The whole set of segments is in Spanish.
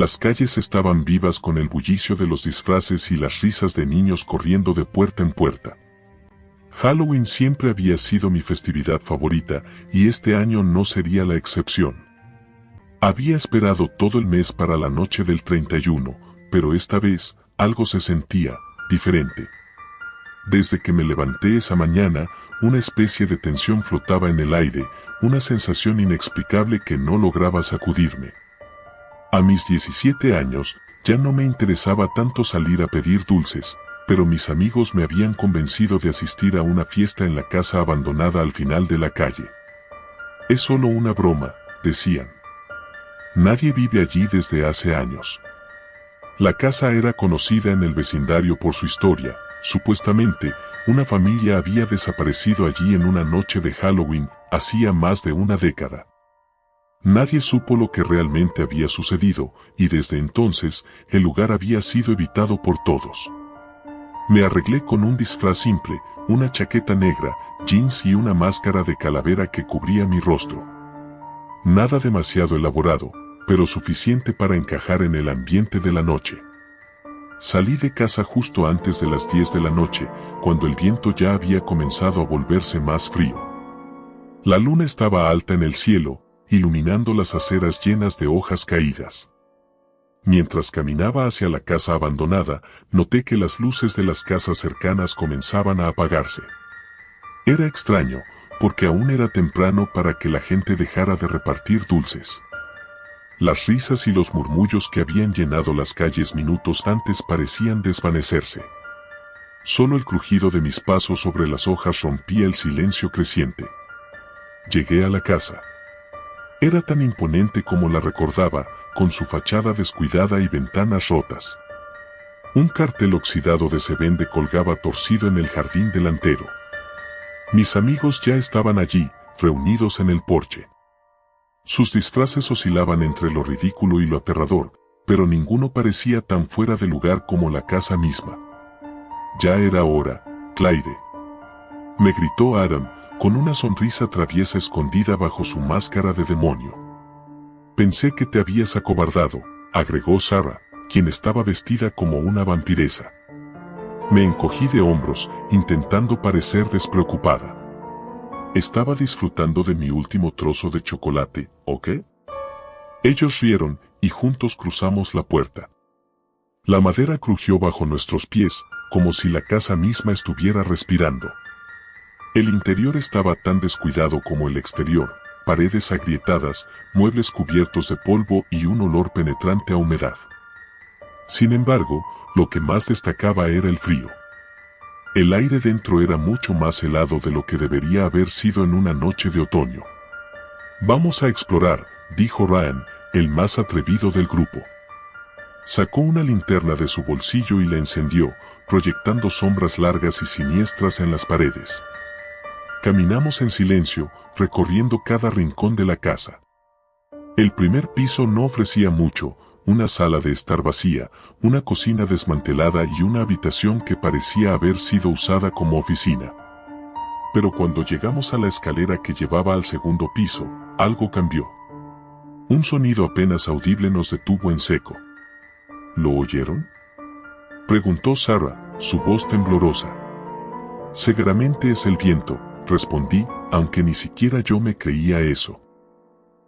Las calles estaban vivas con el bullicio de los disfraces y las risas de niños corriendo de puerta en puerta. Halloween siempre había sido mi festividad favorita y este año no sería la excepción. Había esperado todo el mes para la noche del 31, pero esta vez algo se sentía diferente. Desde que me levanté esa mañana, una especie de tensión flotaba en el aire, una sensación inexplicable que no lograba sacudirme. A mis 17 años, ya no me interesaba tanto salir a pedir dulces, pero mis amigos me habían convencido de asistir a una fiesta en la casa abandonada al final de la calle. Es solo una broma, decían. Nadie vive allí desde hace años. La casa era conocida en el vecindario por su historia. Supuestamente, una familia había desaparecido allí en una noche de Halloween, hacía más de una década. Nadie supo lo que realmente había sucedido, y desde entonces, el lugar había sido evitado por todos. Me arreglé con un disfraz simple, una chaqueta negra, jeans y una máscara de calavera que cubría mi rostro. Nada demasiado elaborado, pero suficiente para encajar en el ambiente de la noche. Salí de casa justo antes de las 10 de la noche, cuando el viento ya había comenzado a volverse más frío. La luna estaba alta en el cielo, iluminando las aceras llenas de hojas caídas. Mientras caminaba hacia la casa abandonada, noté que las luces de las casas cercanas comenzaban a apagarse. Era extraño, porque aún era temprano para que la gente dejara de repartir dulces. Las risas y los murmullos que habían llenado las calles minutos antes parecían desvanecerse. Solo el crujido de mis pasos sobre las hojas rompía el silencio creciente. Llegué a la casa. Era tan imponente como la recordaba, con su fachada descuidada y ventanas rotas. Un cartel oxidado de "Se vende" colgaba torcido en el jardín delantero. Mis amigos ya estaban allí, reunidos en el porche. Sus disfraces oscilaban entre lo ridículo y lo aterrador, pero ninguno parecía tan fuera de lugar como la casa misma. Ya era hora, Claire. Me gritó Adam, con una sonrisa traviesa escondida bajo su máscara de demonio. Pensé que te habías acobardado, agregó Sarah, quien estaba vestida como una vampiresa. Me encogí de hombros, intentando parecer despreocupada. Estaba disfrutando de mi último trozo de chocolate, ¿o qué? Ellos rieron, y juntos cruzamos la puerta. La madera crujió bajo nuestros pies, como si la casa misma estuviera respirando. El interior estaba tan descuidado como el exterior, paredes agrietadas, muebles cubiertos de polvo y un olor penetrante a humedad. Sin embargo, lo que más destacaba era el frío. El aire dentro era mucho más helado de lo que debería haber sido en una noche de otoño. Vamos a explorar, dijo Ryan, el más atrevido del grupo. Sacó una linterna de su bolsillo y la encendió, proyectando sombras largas y siniestras en las paredes. Caminamos en silencio, recorriendo cada rincón de la casa. El primer piso no ofrecía mucho, una sala de estar vacía, una cocina desmantelada y una habitación que parecía haber sido usada como oficina. Pero cuando llegamos a la escalera que llevaba al segundo piso, algo cambió. Un sonido apenas audible nos detuvo en seco. ¿Lo oyeron?, preguntó Sarah, su voz temblorosa. Seguramente es el viento, respondí, aunque ni siquiera yo me creía eso.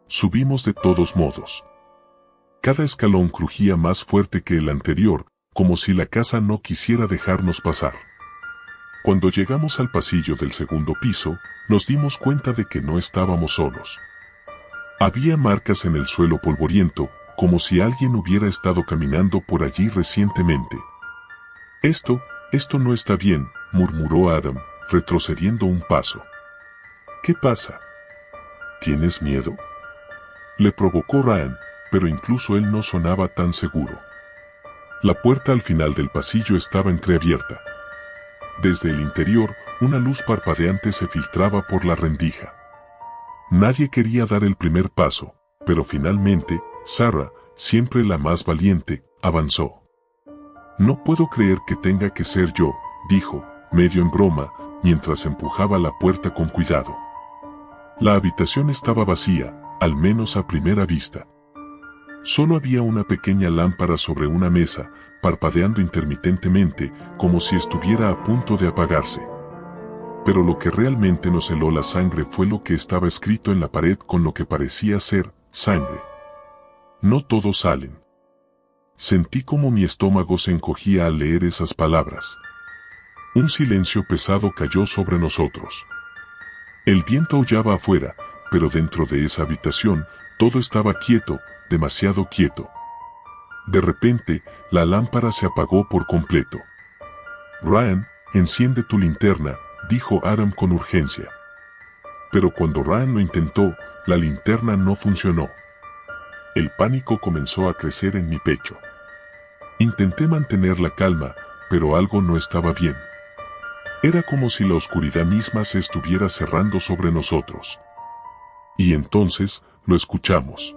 Subimos de todos modos. Cada escalón crujía más fuerte que el anterior, como si la casa no quisiera dejarnos pasar. Cuando llegamos al pasillo del segundo piso, nos dimos cuenta de que no estábamos solos. Había marcas en el suelo polvoriento, como si alguien hubiera estado caminando por allí recientemente. Esto no está bien, murmuró Adam, retrocediendo un paso. ¿Qué pasa? ¿Tienes miedo?, le provocó Ryan, pero incluso él no sonaba tan seguro. La puerta al final del pasillo estaba entreabierta. Desde el interior, una luz parpadeante se filtraba por la rendija. Nadie quería dar el primer paso, pero finalmente, Sarah, siempre la más valiente, avanzó. No puedo creer que tenga que ser yo, dijo, medio en broma, mientras empujaba la puerta con cuidado. La habitación estaba vacía, al menos a primera vista. Solo había una pequeña lámpara sobre una mesa, parpadeando intermitentemente, como si estuviera a punto de apagarse. Pero lo que realmente nos heló la sangre fue lo que estaba escrito en la pared con lo que parecía ser sangre. No todos salen. Sentí como mi estómago se encogía al leer esas palabras. Un silencio pesado cayó sobre nosotros. El viento aullaba afuera, pero dentro de esa habitación, todo estaba quieto, demasiado quieto. De repente, la lámpara se apagó por completo. Ryan, enciende tu linterna, dijo Adam con urgencia. Pero cuando Ryan lo intentó, la linterna no funcionó. El pánico comenzó a crecer en mi pecho. Intenté mantener la calma, pero algo no estaba bien. Era como si la oscuridad misma se estuviera cerrando sobre nosotros. Y entonces, lo escuchamos.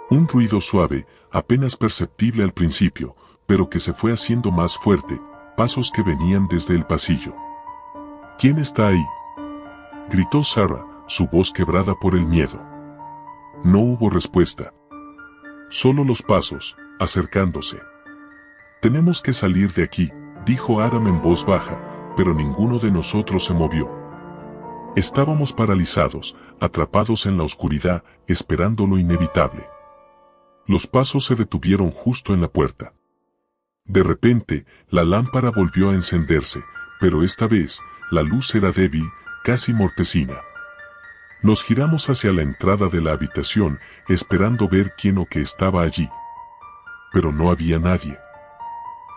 Un ruido suave, apenas perceptible al principio, pero que se fue haciendo más fuerte, pasos que venían desde el pasillo. ¿Quién está ahí?, gritó Sarah, su voz quebrada por el miedo. No hubo respuesta. Solo los pasos, acercándose. Tenemos que salir de aquí, dijo Adam en voz baja, pero ninguno de nosotros se movió. Estábamos paralizados, atrapados en la oscuridad, esperando lo inevitable. Los pasos se detuvieron justo en la puerta. De repente, la lámpara volvió a encenderse, pero esta vez, la luz era débil, casi mortecina. Nos giramos hacia la entrada de la habitación, esperando ver quién o qué estaba allí. Pero no había nadie.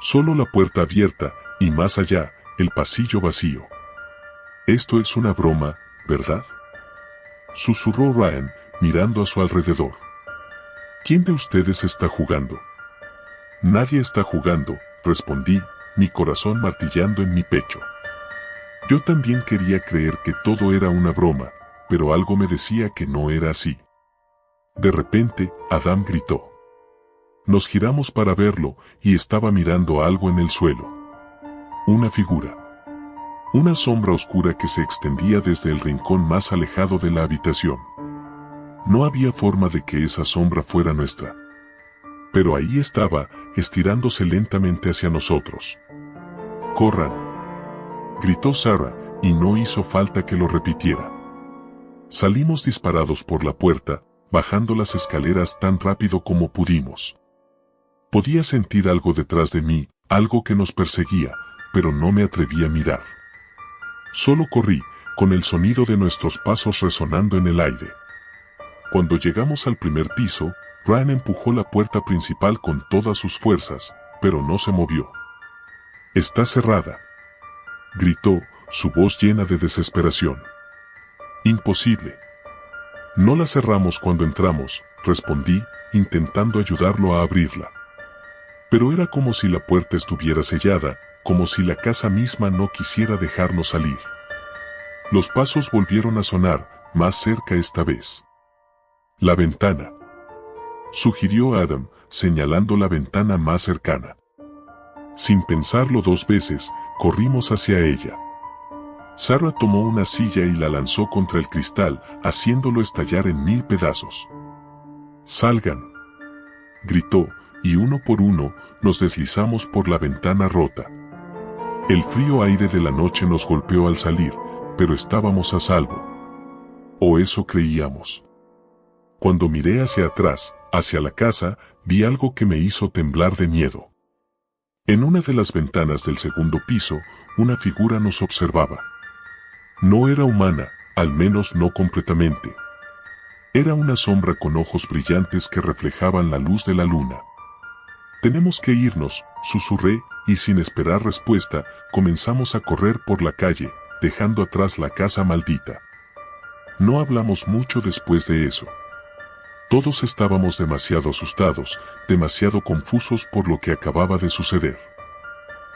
Solo la puerta abierta, y más allá, el pasillo vacío. Esto es una broma, ¿verdad?, susurró Ryan, mirando a su alrededor. ¿Quién de ustedes está jugando? Nadie está jugando, respondí, mi corazón martillando en mi pecho. Yo también quería creer que todo era una broma, pero algo me decía que no era así. De repente, Adam gritó. Nos giramos para verlo, y estaba mirando algo en el suelo. Una figura. Una sombra oscura que se extendía desde el rincón más alejado de la habitación. No había forma de que esa sombra fuera nuestra. Pero ahí estaba, estirándose lentamente hacia nosotros. ¡Corran!, gritó Sarah, y no hizo falta que lo repitiera. Salimos disparados por la puerta, bajando las escaleras tan rápido como pudimos. Podía sentir algo detrás de mí, algo que nos perseguía, pero no me atreví a mirar. Solo corrí, con el sonido de nuestros pasos resonando en el aire. Cuando llegamos al primer piso, Ryan empujó la puerta principal con todas sus fuerzas, pero no se movió. «Está cerrada», gritó, su voz llena de desesperación. «Imposible». «No la cerramos cuando entramos», respondí, intentando ayudarlo a abrirla. Pero era como si la puerta estuviera sellada, como si la casa misma no quisiera dejarnos salir. Los pasos volvieron a sonar, más cerca esta vez. «La ventana», sugirió Adam, señalando la ventana más cercana. Sin pensarlo dos veces, corrimos hacia ella. Sarah tomó una silla y la lanzó contra el cristal, haciéndolo estallar en 1000 pedazos. «Salgan», gritó, y uno por uno, nos deslizamos por la ventana rota. El frío aire de la noche nos golpeó al salir, pero estábamos a salvo. O eso creíamos. Cuando miré hacia atrás, hacia la casa, vi algo que me hizo temblar de miedo. En una de las ventanas del segundo piso, una figura nos observaba. No era humana, al menos no completamente. Era una sombra con ojos brillantes que reflejaban la luz de la luna. «Tenemos que irnos», susurré, y sin esperar respuesta, comenzamos a correr por la calle, dejando atrás la casa maldita. No hablamos mucho después de eso. Todos estábamos demasiado asustados, demasiado confusos por lo que acababa de suceder.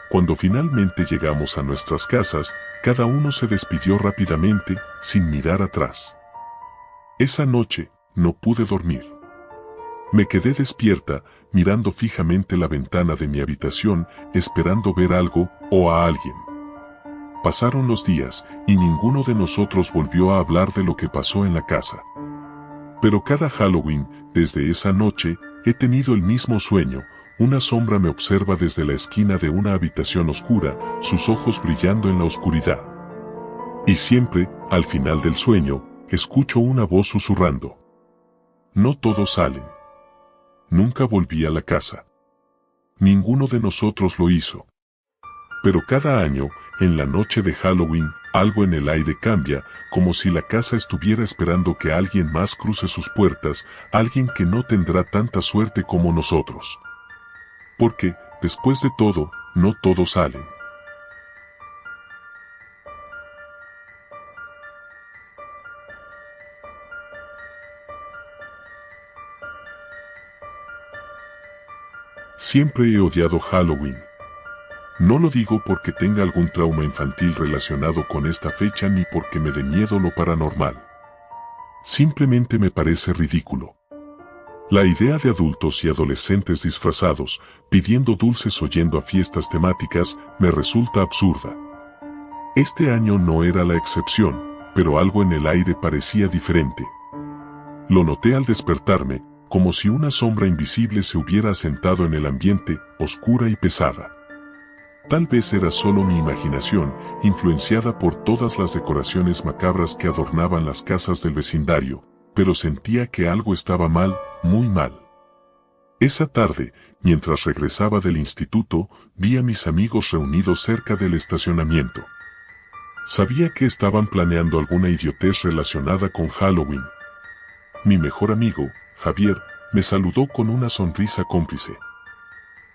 Cuando finalmente llegamos a nuestras casas, cada uno se despidió rápidamente, sin mirar atrás. Esa noche, no pude dormir. Me quedé despierta, mirando fijamente la ventana de mi habitación, esperando ver algo, o a alguien. Pasaron los días, y ninguno de nosotros volvió a hablar de lo que pasó en la casa. Pero cada Halloween, desde esa noche, he tenido el mismo sueño. Una sombra me observa desde la esquina de una habitación oscura, sus ojos brillando en la oscuridad. Y siempre, al final del sueño, escucho una voz susurrando. No todos salen. Nunca volví a la casa. Ninguno de nosotros lo hizo. Pero cada año, en la noche de Halloween, algo en el aire cambia, como si la casa estuviera esperando que alguien más cruce sus puertas, alguien que no tendrá tanta suerte como nosotros. Porque, después de todo, no todos salen. Siempre he odiado Halloween. No lo digo porque tenga algún trauma infantil relacionado con esta fecha ni porque me dé miedo lo paranormal. Simplemente me parece ridículo. La idea de adultos y adolescentes disfrazados, pidiendo dulces o yendo a fiestas temáticas, me resulta absurda. Este año no era la excepción, pero algo en el aire parecía diferente. Lo noté al despertarme, como si una sombra invisible se hubiera asentado en el ambiente, oscura y pesada. Tal vez era solo mi imaginación, influenciada por todas las decoraciones macabras que adornaban las casas del vecindario, pero sentía que algo estaba mal, muy mal. Esa tarde, mientras regresaba del instituto, vi a mis amigos reunidos cerca del estacionamiento. Sabía que estaban planeando alguna idiotez relacionada con Halloween. Mi mejor amigo, Javier, me saludó con una sonrisa cómplice.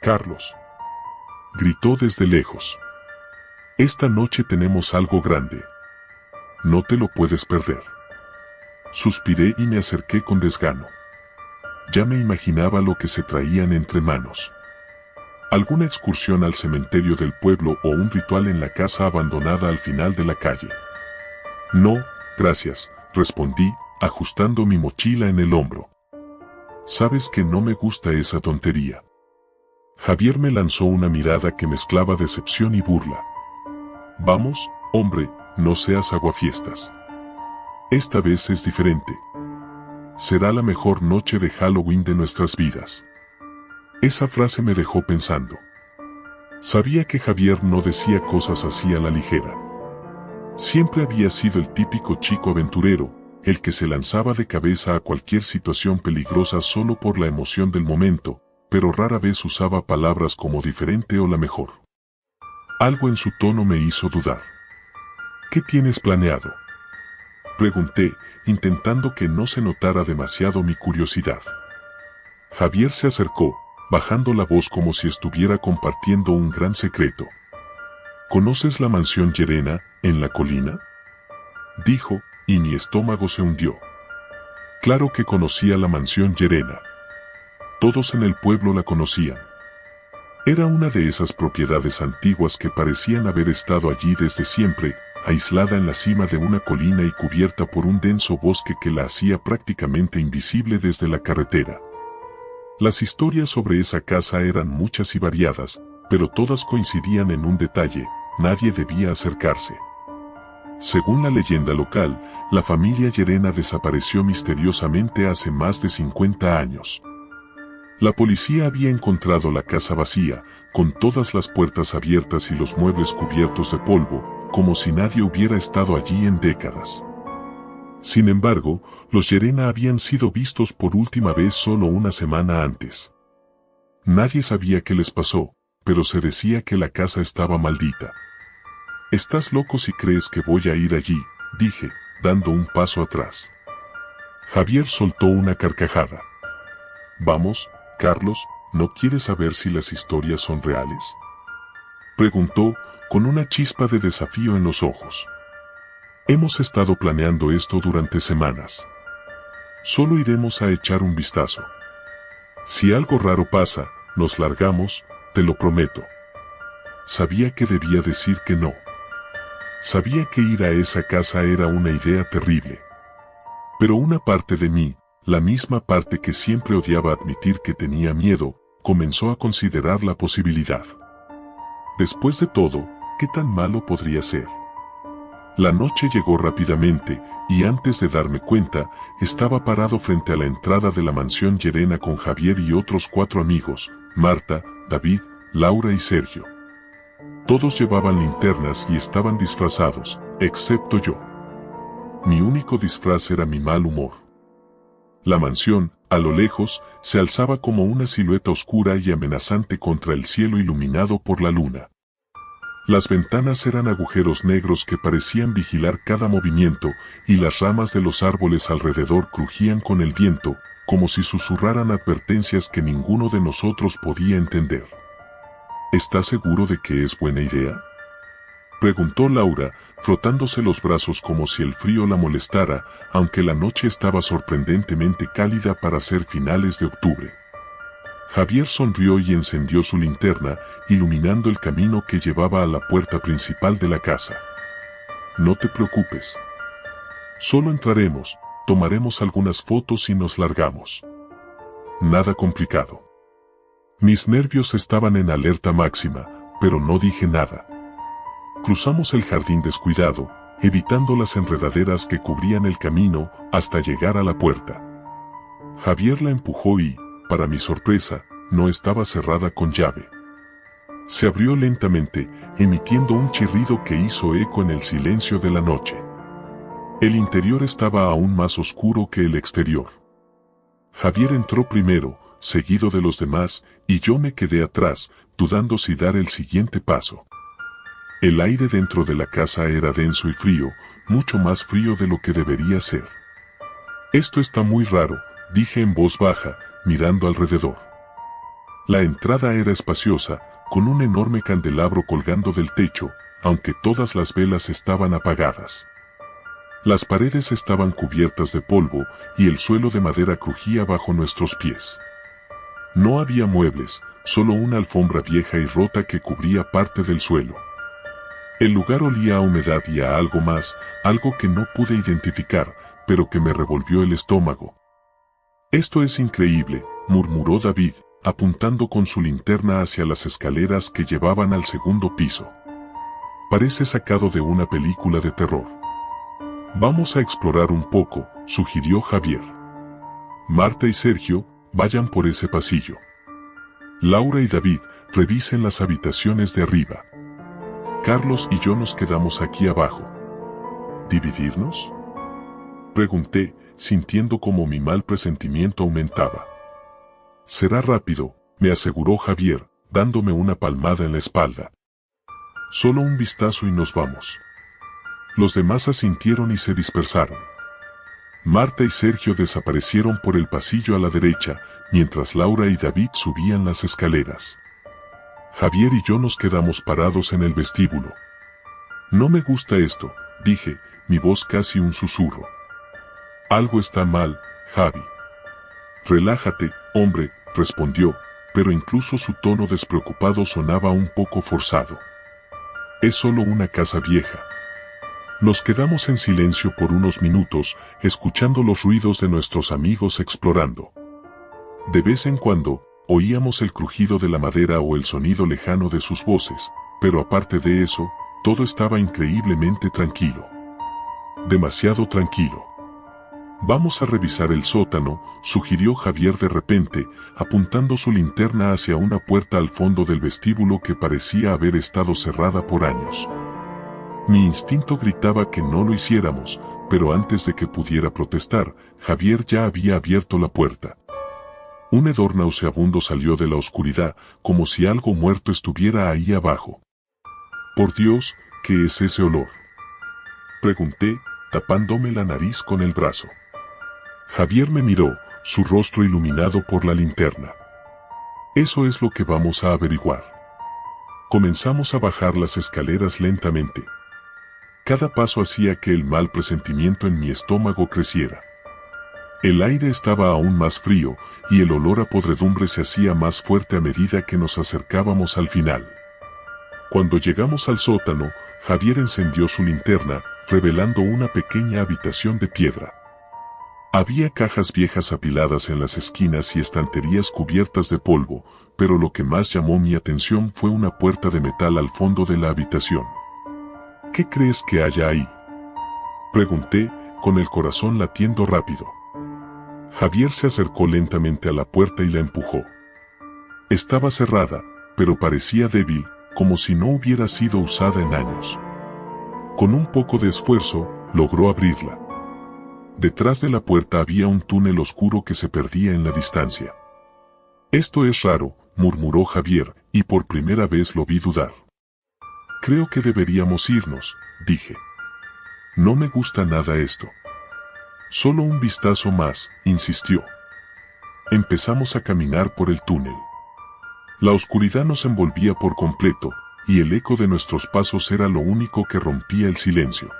«Carlos», gritó desde lejos. «Esta noche tenemos algo grande. No te lo puedes perder». Suspiré y me acerqué con desgano. Ya me imaginaba lo que se traían entre manos. Alguna excursión al cementerio del pueblo o un ritual en la casa abandonada al final de la calle. «No, gracias», respondí, ajustando mi mochila en el hombro. «Sabes que no me gusta esa tontería». Javier me lanzó una mirada que mezclaba decepción y burla. «Vamos, hombre, no seas aguafiestas. Esta vez es diferente. Será la mejor noche de Halloween de nuestras vidas». Esa frase me dejó pensando. Sabía que Javier no decía cosas así a la ligera. Siempre había sido el típico chico aventurero, el que se lanzaba de cabeza a cualquier situación peligrosa solo por la emoción del momento, pero rara vez usaba palabras como diferente o la mejor. Algo en su tono me hizo dudar. «¿Qué tienes planeado?», pregunté, intentando que no se notara demasiado mi curiosidad. Javier se acercó, bajando la voz como si estuviera compartiendo un gran secreto. «¿Conoces la mansión Llerena, en la colina?», dijo, y mi estómago se hundió. Claro que conocía la mansión Llerena. Todos en el pueblo la conocían. Era una de esas propiedades antiguas que parecían haber estado allí desde siempre, aislada en la cima de una colina y cubierta por un denso bosque que la hacía prácticamente invisible desde la carretera. Las historias sobre esa casa eran muchas y variadas, pero todas coincidían en un detalle: nadie debía acercarse. Según la leyenda local, la familia Llerena desapareció misteriosamente hace más de 50 años. La policía había encontrado la casa vacía, con todas las puertas abiertas y los muebles cubiertos de polvo, como si nadie hubiera estado allí en décadas. Sin embargo, los Llerena habían sido vistos por última vez solo una semana antes. Nadie sabía qué les pasó, pero se decía que la casa estaba maldita. «Estás loco si crees que voy a ir allí», dije, dando un paso atrás. Javier soltó una carcajada. «Vamos, Carlos, ¿no quieres saber si las historias son reales?», preguntó, con una chispa de desafío en los ojos. «Hemos estado planeando esto durante semanas. Solo iremos a echar un vistazo. Si algo raro pasa, nos largamos, te lo prometo». Sabía que debía decir que no. Sabía que ir a esa casa era una idea terrible. Pero una parte de mí, la misma parte que siempre odiaba admitir que tenía miedo, comenzó a considerar la posibilidad. Después de todo, ¿qué tan malo podría ser? La noche llegó rápidamente, y antes de darme cuenta, estaba parado frente a la entrada de la mansión Llerena con Javier y otros 4 amigos, Marta, David, Laura y Sergio. Todos llevaban linternas y estaban disfrazados, excepto yo. Mi único disfraz era mi mal humor. La mansión, a lo lejos, se alzaba como una silueta oscura y amenazante contra el cielo iluminado por la luna. Las ventanas eran agujeros negros que parecían vigilar cada movimiento, y las ramas de los árboles alrededor crujían con el viento, como si susurraran advertencias que ninguno de nosotros podía entender. ¿Estás seguro de que es buena idea?, preguntó Laura, frotándose los brazos como si el frío la molestara, aunque la noche estaba sorprendentemente cálida para ser finales de octubre. Javier sonrió y encendió su linterna, iluminando el camino que llevaba a la puerta principal de la casa. No te preocupes. Solo entraremos, tomaremos algunas fotos y nos largamos. Nada complicado. Mis nervios estaban en alerta máxima, pero no dije nada. Cruzamos el jardín descuidado, evitando las enredaderas que cubrían el camino, hasta llegar a la puerta. Javier la empujó y, para mi sorpresa, no estaba cerrada con llave. Se abrió lentamente, emitiendo un chirrido que hizo eco en el silencio de la noche. El interior estaba aún más oscuro que el exterior. Javier entró primero, seguido de los demás, y yo me quedé atrás, dudando si dar el siguiente paso. El aire dentro de la casa era denso y frío, mucho más frío de lo que debería ser. Esto está muy raro, dije en voz baja, mirando alrededor. La entrada era espaciosa, con un enorme candelabro colgando del techo, aunque todas las velas estaban apagadas. Las paredes estaban cubiertas de polvo, y el suelo de madera crujía bajo nuestros pies. No había muebles, solo una alfombra vieja y rota que cubría parte del suelo. El lugar olía a humedad y a algo más, algo que no pude identificar, pero que me revolvió el estómago. «Esto es increíble», murmuró David, apuntando con su linterna hacia las escaleras que llevaban al segundo piso. «Parece sacado de una película de terror». «Vamos a explorar un poco», sugirió Javier. «Marta y Sergio, vayan por ese pasillo. Laura y David, revisen las habitaciones de arriba. Carlos y yo nos quedamos aquí abajo». ¿Dividirnos?, pregunté, sintiendo como mi mal presentimiento aumentaba. «Será rápido», me aseguró Javier, dándome una palmada en la espalda. «Solo un vistazo y nos vamos». Los demás asintieron y se dispersaron. Marta y Sergio desaparecieron por el pasillo a la derecha, mientras Laura y David subían las escaleras. Javier y yo nos quedamos parados en el vestíbulo. «No me gusta esto», dije, mi voz casi un susurro. «Algo está mal, Javi». «Relájate, hombre», respondió, pero incluso su tono despreocupado sonaba un poco forzado. «Es solo una casa vieja». Nos quedamos en silencio por unos minutos, escuchando los ruidos de nuestros amigos explorando. De vez en cuando, oíamos el crujido de la madera o el sonido lejano de sus voces, pero aparte de eso, todo estaba increíblemente tranquilo. Demasiado tranquilo. «Vamos a revisar el sótano», sugirió Javier de repente, apuntando su linterna hacia una puerta al fondo del vestíbulo que parecía haber estado cerrada por años. Mi instinto gritaba que no lo hiciéramos, pero antes de que pudiera protestar, Javier ya había abierto la puerta. Un hedor nauseabundo salió de la oscuridad, como si algo muerto estuviera ahí abajo. «Por Dios, ¿qué es ese olor?», pregunté, tapándome la nariz con el brazo. Javier me miró, su rostro iluminado por la linterna. «Eso es lo que vamos a averiguar». Comenzamos a bajar las escaleras lentamente. Cada paso hacía que el mal presentimiento en mi estómago creciera. El aire estaba aún más frío, y el olor a podredumbre se hacía más fuerte a medida que nos acercábamos al final. Cuando llegamos al sótano, Javier encendió su linterna, revelando una pequeña habitación de piedra. Había cajas viejas apiladas en las esquinas y estanterías cubiertas de polvo, pero lo que más llamó mi atención fue una puerta de metal al fondo de la habitación. «¿Qué crees que haya ahí?», Pregunté, con el corazón latiendo rápido. Javier se acercó lentamente a la puerta y la empujó. Estaba cerrada, pero parecía débil, como si no hubiera sido usada en años. Con un poco de esfuerzo, logró abrirla. Detrás de la puerta había un túnel oscuro que se perdía en la distancia. Esto es raro, murmuró Javier, y por primera vez lo vi dudar. Creo que deberíamos irnos, dije. No me gusta nada esto. Solo un vistazo más, insistió. Empezamos a caminar por el túnel. La oscuridad nos envolvía por completo, y el eco de nuestros pasos era lo único que rompía el silencio.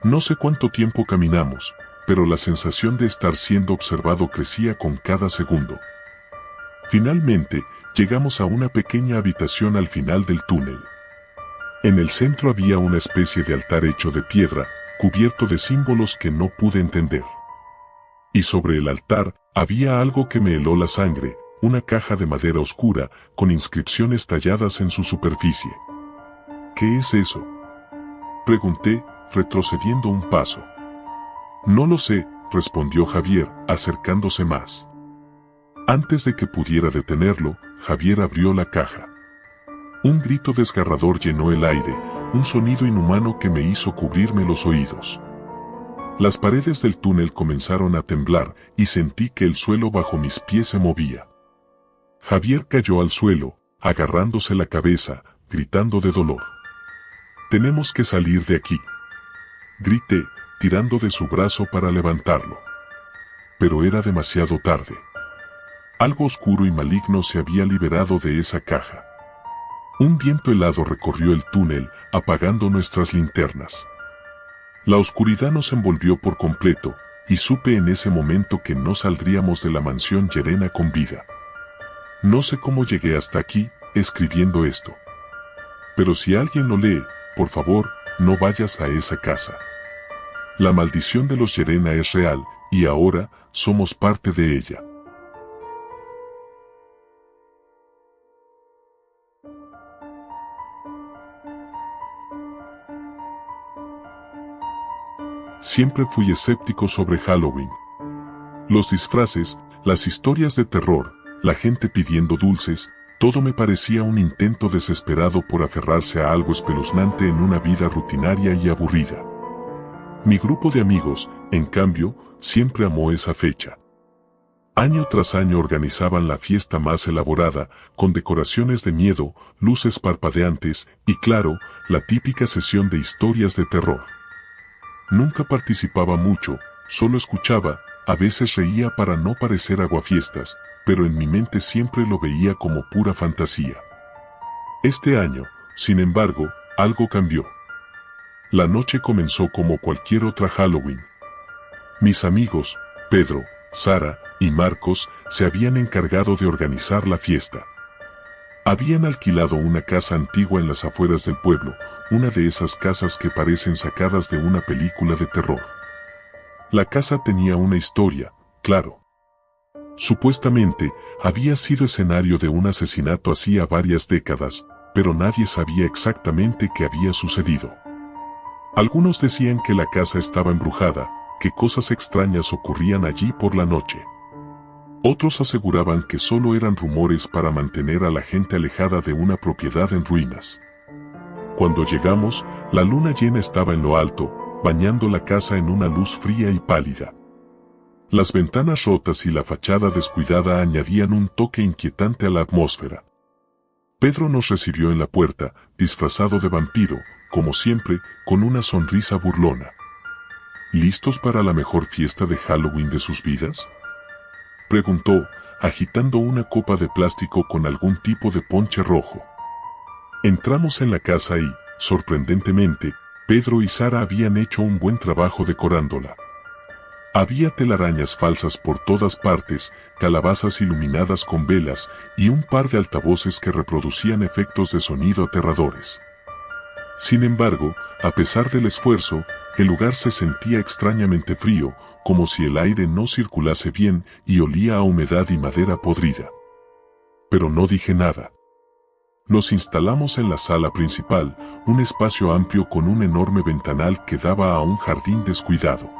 No sé cuánto tiempo caminamos, pero la sensación de estar siendo observado crecía con cada segundo. Finalmente, llegamos a una pequeña habitación al final del túnel. En el centro había una especie de altar hecho de piedra, cubierto de símbolos que no pude entender. Y sobre el altar, había algo que me heló la sangre, una caja de madera oscura, con inscripciones talladas en su superficie. ¿Qué es eso?, pregunté, retrocediendo un paso. No lo sé, respondió Javier, acercándose más. Antes de que pudiera detenerlo, Javier abrió la caja. Un grito desgarrador llenó el aire, un sonido inhumano que me hizo cubrirme los oídos. Las paredes del túnel comenzaron a temblar y sentí que el suelo bajo mis pies se movía. Javier cayó al suelo, agarrándose la cabeza, gritando de dolor. «Tenemos que salir de aquí», grité, tirando de su brazo para levantarlo. Pero era demasiado tarde. Algo oscuro y maligno se había liberado de esa caja. Un viento helado recorrió el túnel, apagando nuestras linternas. La oscuridad nos envolvió por completo, y supe en ese momento que no saldríamos de la mansión Llerena con vida. No sé cómo llegué hasta aquí, escribiendo esto. Pero si alguien lo lee, por favor, no vayas a esa casa. La maldición de los Llerena es real, y ahora, somos parte de ella. Siempre fui escéptico sobre Halloween. Los disfraces, las historias de terror, la gente pidiendo dulces, todo me parecía un intento desesperado por aferrarse a algo espeluznante en una vida rutinaria y aburrida. Mi grupo de amigos, en cambio, siempre amó esa fecha. Año tras año organizaban la fiesta más elaborada, con decoraciones de miedo, luces parpadeantes y, claro, la típica sesión de historias de terror. Nunca participaba mucho, solo escuchaba, a veces reía para no parecer aguafiestas, pero en mi mente siempre lo veía como pura fantasía. Este año, sin embargo, algo cambió. La noche comenzó como cualquier otra Halloween. Mis amigos, Pedro, Sara y Marcos, se habían encargado de organizar la fiesta. Habían alquilado una casa antigua en las afueras del pueblo, una de esas casas que parecen sacadas de una película de terror. La casa tenía una historia, claro. Supuestamente, había sido escenario de un asesinato hacía varias décadas, pero nadie sabía exactamente qué había sucedido. Algunos decían que la casa estaba embrujada, que cosas extrañas ocurrían allí por la noche. Otros aseguraban que solo eran rumores para mantener a la gente alejada de una propiedad en ruinas. Cuando llegamos, la luna llena estaba en lo alto, bañando la casa en una luz fría y pálida. Las ventanas rotas y la fachada descuidada añadían un toque inquietante a la atmósfera. Pedro nos recibió en la puerta, disfrazado de vampiro, como siempre, con una sonrisa burlona. ¿Listos para la mejor fiesta de Halloween de sus vidas?, preguntó, agitando una copa de plástico con algún tipo de ponche rojo. Entramos en la casa y, sorprendentemente, Pedro y Sara habían hecho un buen trabajo decorándola. Había telarañas falsas por todas partes, calabazas iluminadas con velas y un par de altavoces que reproducían efectos de sonido aterradores. Sin embargo, a pesar del esfuerzo, el lugar se sentía extrañamente frío, como si el aire no circulase bien y olía a humedad y madera podrida. Pero no dije nada. Nos instalamos en la sala principal, un espacio amplio con un enorme ventanal que daba a un jardín descuidado.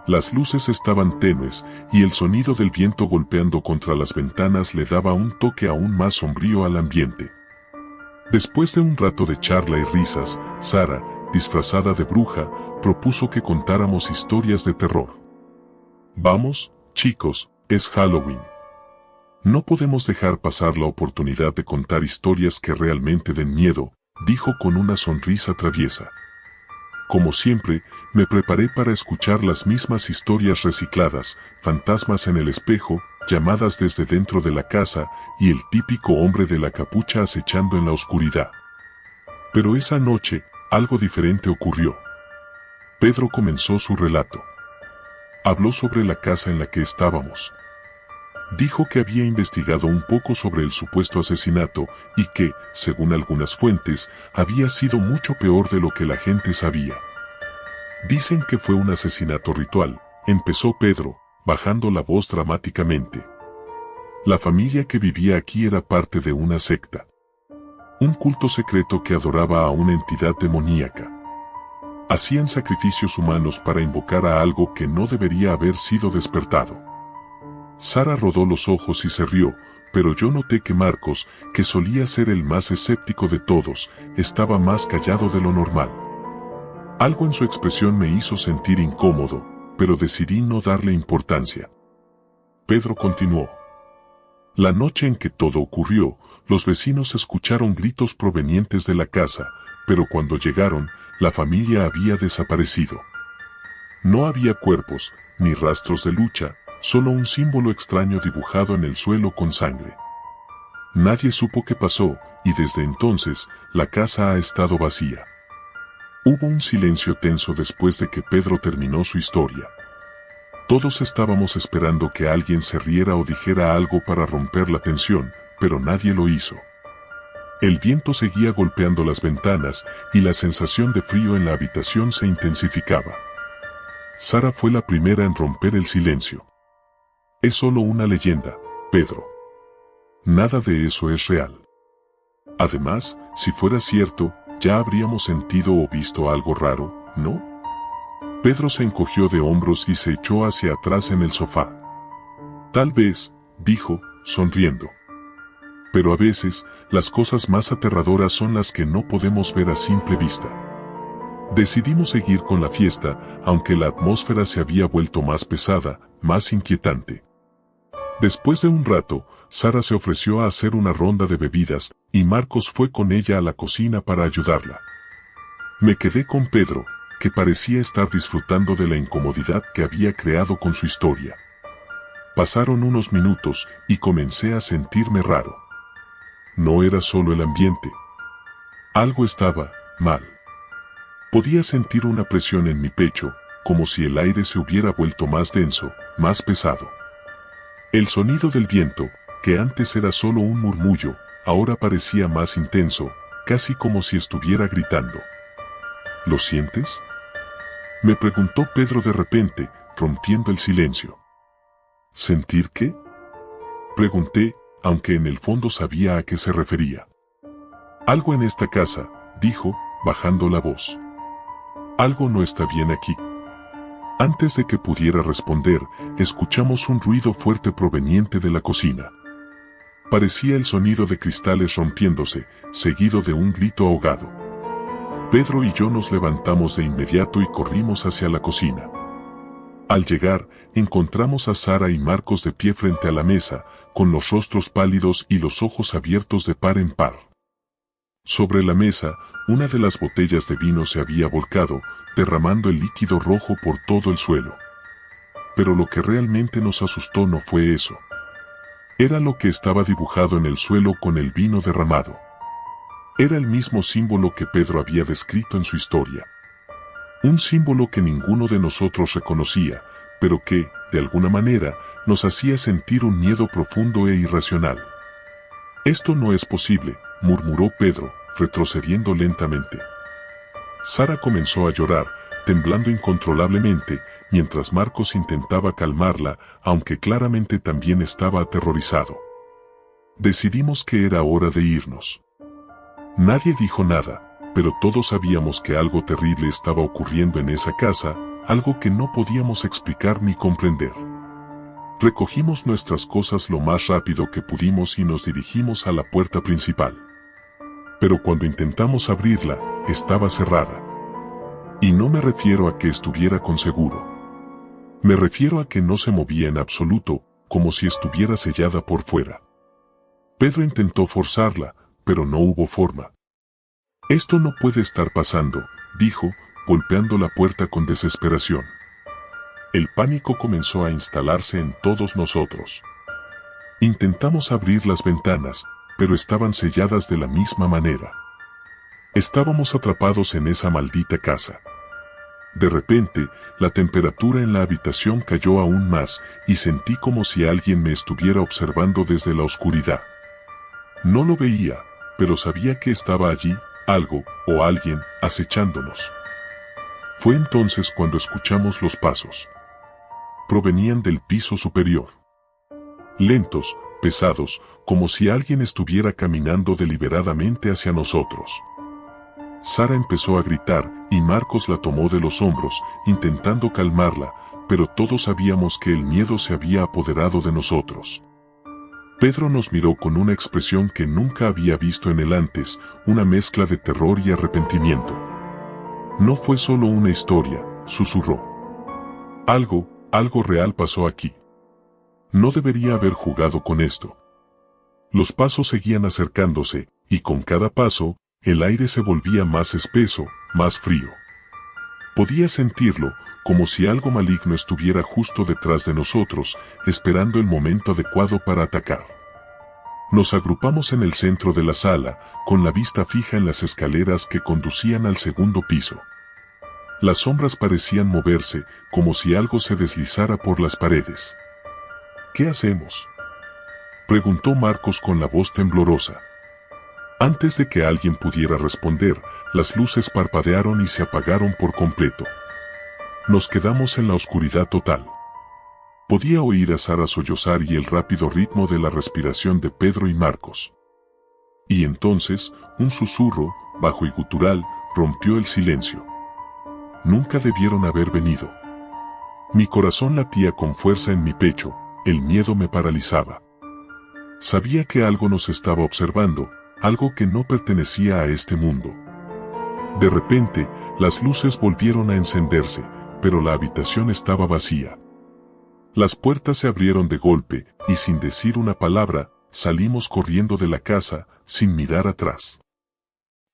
Las luces estaban tenues y el sonido del viento golpeando contra las ventanas le daba un toque aún más sombrío al ambiente. Después de un rato de charla y risas, Sara, disfrazada de bruja, propuso que contáramos historias de terror. Vamos, chicos, es Halloween. No podemos dejar pasar la oportunidad de contar historias que realmente den miedo, dijo con una sonrisa traviesa. Como siempre, me preparé para escuchar las mismas historias recicladas, fantasmas en el espejo, llamadas desde dentro de la casa y el típico hombre de la capucha acechando en la oscuridad. Pero esa noche, algo diferente ocurrió. Pedro comenzó su relato. Habló sobre la casa en la que estábamos. Dijo que había investigado un poco sobre el supuesto asesinato y que, según algunas fuentes, había sido mucho peor de lo que la gente sabía. Dicen que fue un asesinato ritual, empezó Pedro, bajando la voz dramáticamente. La familia que vivía aquí era parte de una secta. Un culto secreto que adoraba a una entidad demoníaca. Hacían sacrificios humanos para invocar a algo que no debería haber sido despertado. Sara rodó los ojos y se rió, pero yo noté que Marcos, que solía ser el más escéptico de todos, estaba más callado de lo normal. Algo en su expresión me hizo sentir incómodo, pero decidí no darle importancia. Pedro continuó. La noche en que todo ocurrió, los vecinos escucharon gritos provenientes de la casa, pero cuando llegaron, la familia había desaparecido. No había cuerpos, ni rastros de lucha, solo un símbolo extraño dibujado en el suelo con sangre. Nadie supo qué pasó, y desde entonces, la casa ha estado vacía. Hubo un silencio tenso después de que Pedro terminó su historia. Todos estábamos esperando que alguien se riera o dijera algo para romper la tensión, pero nadie lo hizo. El viento seguía golpeando las ventanas, y la sensación de frío en la habitación se intensificaba. Sara fue la primera en romper el silencio. Es solo una leyenda, Pedro. Nada de eso es real. Además, si fuera cierto, ya habríamos sentido o visto algo raro, ¿no? Pedro se encogió de hombros y se echó hacia atrás en el sofá. Tal vez, dijo, sonriendo. Pero a veces, las cosas más aterradoras son las que no podemos ver a simple vista. Decidimos seguir con la fiesta, aunque la atmósfera se había vuelto más pesada, más inquietante. Después de un rato, Sara se ofreció a hacer una ronda de bebidas, y Marcos fue con ella a la cocina para ayudarla. Me quedé con Pedro, que parecía estar disfrutando de la incomodidad que había creado con su historia. Pasaron unos minutos, y comencé a sentirme raro. No era solo el ambiente. Algo estaba mal. Podía sentir una presión en mi pecho, como si el aire se hubiera vuelto más denso, más pesado. El sonido del viento, que antes era solo un murmullo, ahora parecía más intenso, casi como si estuviera gritando. ¿Lo sientes?, me preguntó Pedro de repente, rompiendo el silencio. ¿Sentir qué?, pregunté, aunque en el fondo sabía a qué se refería. Algo en esta casa, dijo, bajando la voz. Algo no está bien aquí. Antes de que pudiera responder, escuchamos un ruido fuerte proveniente de la cocina. Parecía el sonido de cristales rompiéndose, seguido de un grito ahogado. Pedro y yo nos levantamos de inmediato y corrimos hacia la cocina. Al llegar, encontramos a Sara y Marcos de pie frente a la mesa, con los rostros pálidos y los ojos abiertos de par en par. Sobre la mesa, una de las botellas de vino se había volcado, derramando el líquido rojo por todo el suelo. Pero lo que realmente nos asustó no fue eso. Era lo que estaba dibujado en el suelo con el vino derramado. Era el mismo símbolo que Pedro había descrito en su historia. Un símbolo que ninguno de nosotros reconocía, pero que, de alguna manera, nos hacía sentir un miedo profundo e irracional. «Esto no es posible», murmuró Pedro, retrocediendo lentamente. Sara comenzó a llorar, temblando incontrolablemente, mientras Marcos intentaba calmarla, aunque claramente también estaba aterrorizado. Decidimos que era hora de irnos. Nadie dijo nada, pero todos sabíamos que algo terrible estaba ocurriendo en esa casa, algo que no podíamos explicar ni comprender. Recogimos nuestras cosas lo más rápido que pudimos y nos dirigimos a la puerta principal. Pero cuando intentamos abrirla, estaba cerrada. Y no me refiero a que estuviera con seguro. Me refiero a que no se movía en absoluto, como si estuviera sellada por fuera. Pedro intentó forzarla, pero no hubo forma. «Esto no puede estar pasando», dijo, golpeando la puerta con desesperación. El pánico comenzó a instalarse en todos nosotros. Intentamos abrir las ventanas, pero estaban selladas de la misma manera. Estábamos atrapados en esa maldita casa. De repente, la temperatura en la habitación cayó aún más y sentí como si alguien me estuviera observando desde la oscuridad. No lo veía, pero sabía que estaba allí, algo o alguien acechándonos. Fue entonces cuando escuchamos los pasos. Provenían del piso superior. Lentos, pesados, como si alguien estuviera caminando deliberadamente hacia nosotros. Sara empezó a gritar y Marcos la tomó de los hombros, intentando calmarla, pero todos sabíamos que el miedo se había apoderado de nosotros. Pedro nos miró con una expresión que nunca había visto en él antes, una mezcla de terror y arrepentimiento. «No fue solo una historia», susurró. Algo real pasó aquí. No debería haber jugado con esto». Los pasos seguían acercándose, y con cada paso, el aire se volvía más espeso, más frío. Podía sentirlo, como si algo maligno estuviera justo detrás de nosotros, esperando el momento adecuado para atacar. Nos agrupamos en el centro de la sala, con la vista fija en las escaleras que conducían al segundo piso. Las sombras parecían moverse, como si algo se deslizara por las paredes. «¿Qué hacemos?», preguntó Marcos con la voz temblorosa. Antes de que alguien pudiera responder, las luces parpadearon y se apagaron por completo. Nos quedamos en la oscuridad total. Podía oír a Sara sollozar y el rápido ritmo de la respiración de Pedro y Marcos. Y entonces, un susurro, bajo y gutural, rompió el silencio. «Nunca debieron haber venido». Mi corazón latía con fuerza en mi pecho, el miedo me paralizaba. Sabía que algo nos estaba observando, algo que no pertenecía a este mundo. De repente, las luces volvieron a encenderse, pero la habitación estaba vacía. Las puertas se abrieron de golpe, y sin decir una palabra, salimos corriendo de la casa, sin mirar atrás.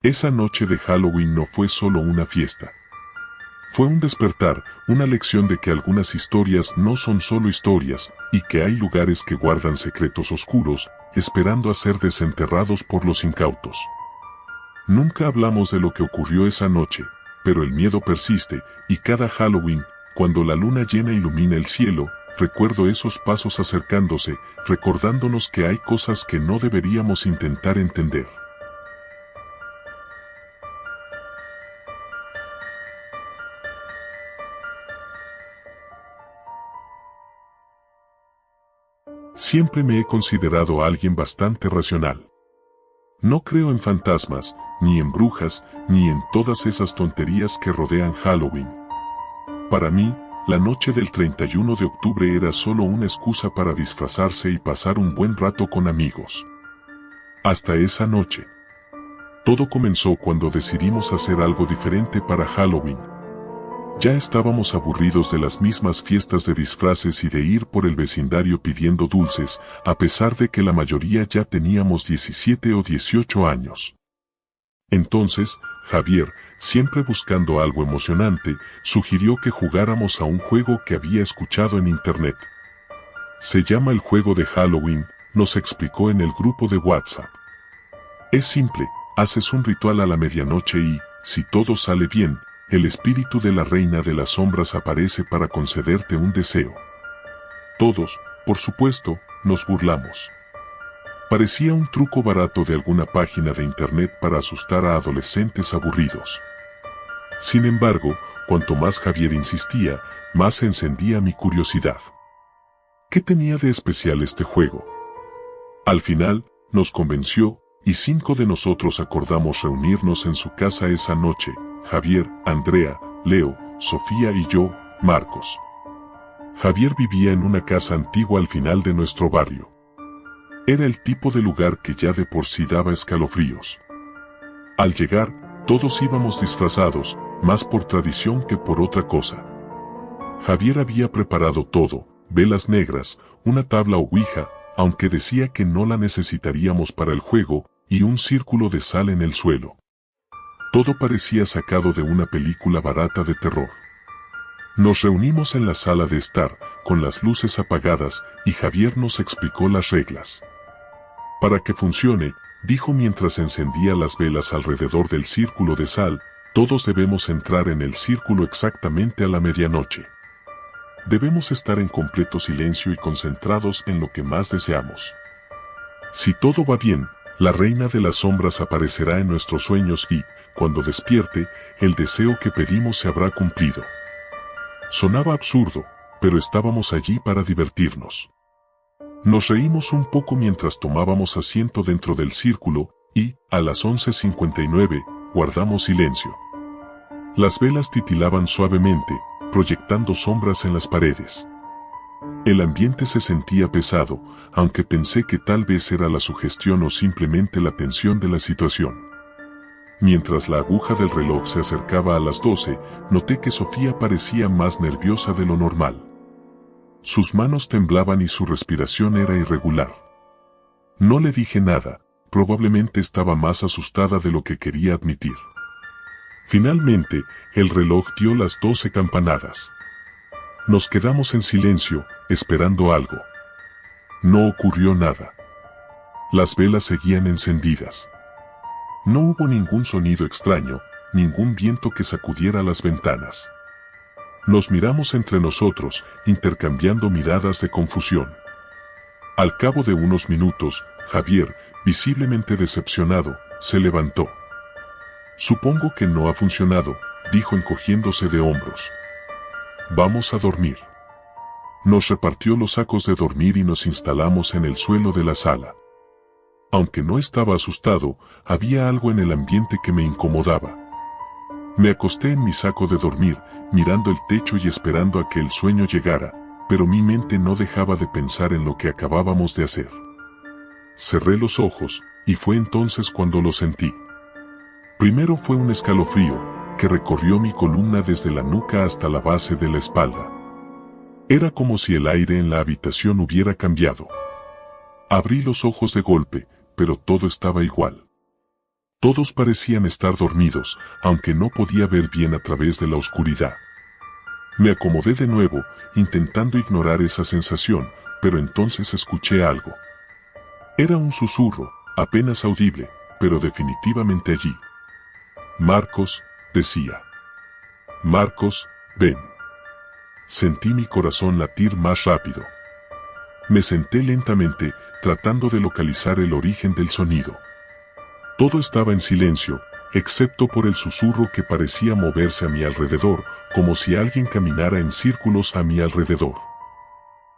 Esa noche de Halloween no fue solo una fiesta. Fue un despertar, una lección de que algunas historias no son solo historias, y que hay lugares que guardan secretos oscuros, esperando a ser desenterrados por los incautos. Nunca hablamos de lo que ocurrió esa noche, pero el miedo persiste, y cada Halloween, cuando la luna llena ilumina el cielo, recuerdo esos pasos acercándose, recordándonos que hay cosas que no deberíamos intentar entender. Siempre me he considerado alguien bastante racional. No creo en fantasmas, ni en brujas, ni en todas esas tonterías que rodean Halloween. Para mí, la noche del 31 de octubre era solo una excusa para disfrazarse y pasar un buen rato con amigos. Hasta esa noche. Todo comenzó cuando decidimos hacer algo diferente para Halloween. Ya estábamos aburridos de las mismas fiestas de disfraces y de ir por el vecindario pidiendo dulces, a pesar de que la mayoría ya teníamos 17 o 18 años. Entonces, Javier, siempre buscando algo emocionante, sugirió que jugáramos a un juego que había escuchado en internet. Se llama el juego de Halloween, nos explicó en el grupo de WhatsApp. Es simple, haces un ritual a la medianoche y, si todo sale bien, el espíritu de la reina de las sombras aparece para concederte un deseo. Todos, por supuesto, nos burlamos. Parecía un truco barato de alguna página de internet para asustar a adolescentes aburridos. Sin embargo, cuanto más Javier insistía, más se encendía mi curiosidad. ¿Qué tenía de especial este juego? Al final, nos convenció, y 5 de nosotros acordamos reunirnos en su casa esa noche: Javier, Andrea, Leo, Sofía y yo, Marcos. Javier vivía en una casa antigua al final de nuestro barrio. Era el tipo de lugar que ya de por sí daba escalofríos. Al llegar, todos íbamos disfrazados, más por tradición que por otra cosa. Javier había preparado todo: velas negras, una tabla ouija, aunque decía que no la necesitaríamos para el juego, y un círculo de sal en el suelo. Todo parecía sacado de una película barata de terror. Nos reunimos en la sala de estar, con las luces apagadas, y Javier nos explicó las reglas. Para que funcione, dijo mientras encendía las velas alrededor del círculo de sal, todos debemos entrar en el círculo exactamente a la medianoche. Debemos estar en completo silencio y concentrados en lo que más deseamos. Si todo va bien, la reina de las sombras aparecerá en nuestros sueños y, cuando despierte, el deseo que pedimos se habrá cumplido. Sonaba absurdo, pero estábamos allí para divertirnos. Nos reímos un poco mientras tomábamos asiento dentro del círculo, y, a las 11:59, guardamos silencio. Las velas titilaban suavemente, proyectando sombras en las paredes. El ambiente se sentía pesado, aunque pensé que tal vez era la sugestión o simplemente la tensión de la situación. Mientras la aguja del reloj se acercaba a las 12, noté que Sofía parecía más nerviosa de lo normal. Sus manos temblaban y su respiración era irregular. No le dije nada, probablemente estaba más asustada de lo que quería admitir. Finalmente, el reloj dio las 12 campanadas. Nos quedamos en silencio, esperando algo. No ocurrió nada. Las velas seguían encendidas. No hubo ningún sonido extraño, ningún viento que sacudiera las ventanas. Nos miramos entre nosotros, intercambiando miradas de confusión. Al cabo de unos minutos, Javier, visiblemente decepcionado, se levantó. «Supongo que no ha funcionado», dijo encogiéndose de hombros. «Vamos a dormir». Nos repartió los sacos de dormir y nos instalamos en el suelo de la sala. Aunque no estaba asustado, había algo en el ambiente que me incomodaba. Me acosté en mi saco de dormir, mirando el techo y esperando a que el sueño llegara, pero mi mente no dejaba de pensar en lo que acabábamos de hacer. Cerré los ojos, y fue entonces cuando lo sentí. Primero fue un escalofrío, que recorrió mi columna desde la nuca hasta la base de la espalda. Era como si el aire en la habitación hubiera cambiado. Abrí los ojos de golpe, pero todo estaba igual. Todos parecían estar dormidos, aunque no podía ver bien a través de la oscuridad. Me acomodé de nuevo, intentando ignorar esa sensación, pero entonces escuché algo. Era un susurro, apenas audible, pero definitivamente allí. «Marcos», decía. «Marcos, ven». Sentí mi corazón latir más rápido. Me senté lentamente, tratando de localizar el origen del sonido. Todo estaba en silencio, excepto por el susurro que parecía moverse a mi alrededor, como si alguien caminara en círculos a mi alrededor.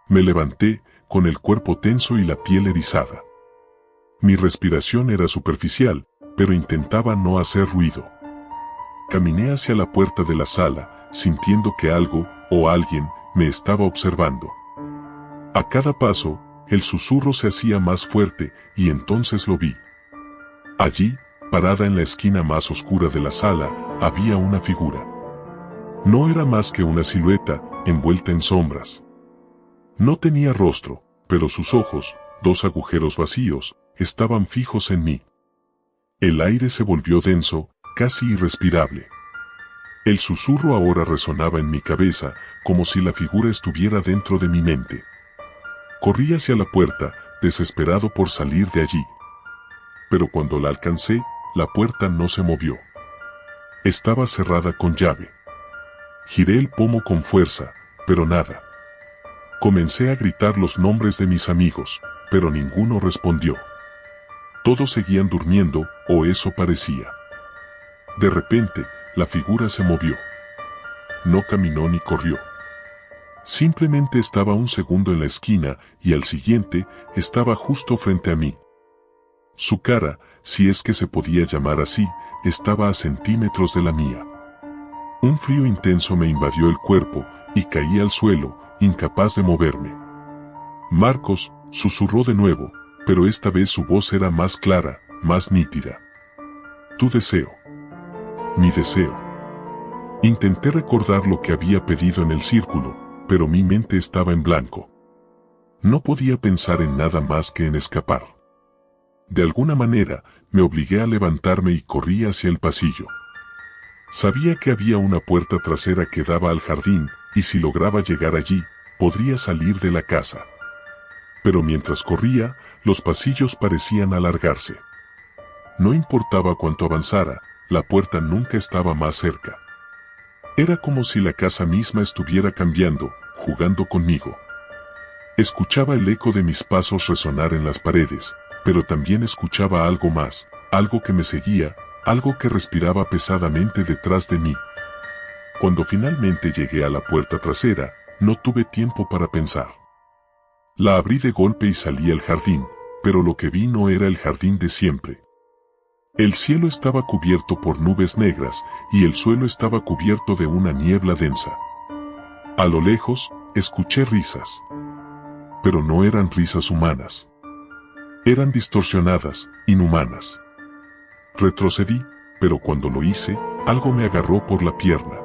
Me levanté, con el cuerpo tenso y la piel erizada. Mi respiración era superficial, pero intentaba no hacer ruido. Caminé hacia la puerta de la sala, sintiendo que algo, o alguien, me estaba observando. A cada paso, el susurro se hacía más fuerte, y entonces lo vi. Allí, parada en la esquina más oscura de la sala, había una figura. No era más que una silueta, envuelta en sombras. No tenía rostro, pero sus ojos, 2 agujeros vacíos, estaban fijos en mí. El aire se volvió denso, casi irrespirable. El susurro ahora resonaba en mi cabeza, como si la figura estuviera dentro de mi mente. Corrí hacia la puerta, desesperado por salir de allí. Pero cuando la alcancé, la puerta no se movió. Estaba cerrada con llave. Giré el pomo con fuerza, pero nada. Comencé a gritar los nombres de mis amigos, pero ninguno respondió. Todos seguían durmiendo, o eso parecía. De repente, la figura se movió. No caminó ni corrió. Simplemente estaba un segundo en la esquina, y al siguiente, estaba justo frente a mí. Su cara, si es que se podía llamar así, estaba a centímetros de la mía. Un frío intenso me invadió el cuerpo, y caí al suelo, incapaz de moverme. Marcos, susurró de nuevo, pero esta vez su voz era más clara, más nítida. Tu deseo. Mi deseo. Intenté recordar lo que había pedido en el círculo, pero mi mente estaba en blanco. No podía pensar en nada más que en escapar. De alguna manera, me obligué a levantarme y corrí hacia el pasillo. Sabía que había una puerta trasera que daba al jardín, y si lograba llegar allí, podría salir de la casa. Pero mientras corría, los pasillos parecían alargarse. No importaba cuánto avanzara, la puerta nunca estaba más cerca. Era como si la casa misma estuviera cambiando, jugando conmigo. Escuchaba el eco de mis pasos resonar en las paredes, pero también escuchaba algo más, algo que me seguía, algo que respiraba pesadamente detrás de mí. Cuando finalmente llegué a la puerta trasera, no tuve tiempo para pensar. La abrí de golpe y salí al jardín, pero lo que vi no era el jardín de siempre. El cielo estaba cubierto por nubes negras y el suelo estaba cubierto de una niebla densa. A lo lejos, escuché risas. Pero no eran risas humanas. Eran distorsionadas, inhumanas. Retrocedí, pero cuando lo hice, algo me agarró por la pierna.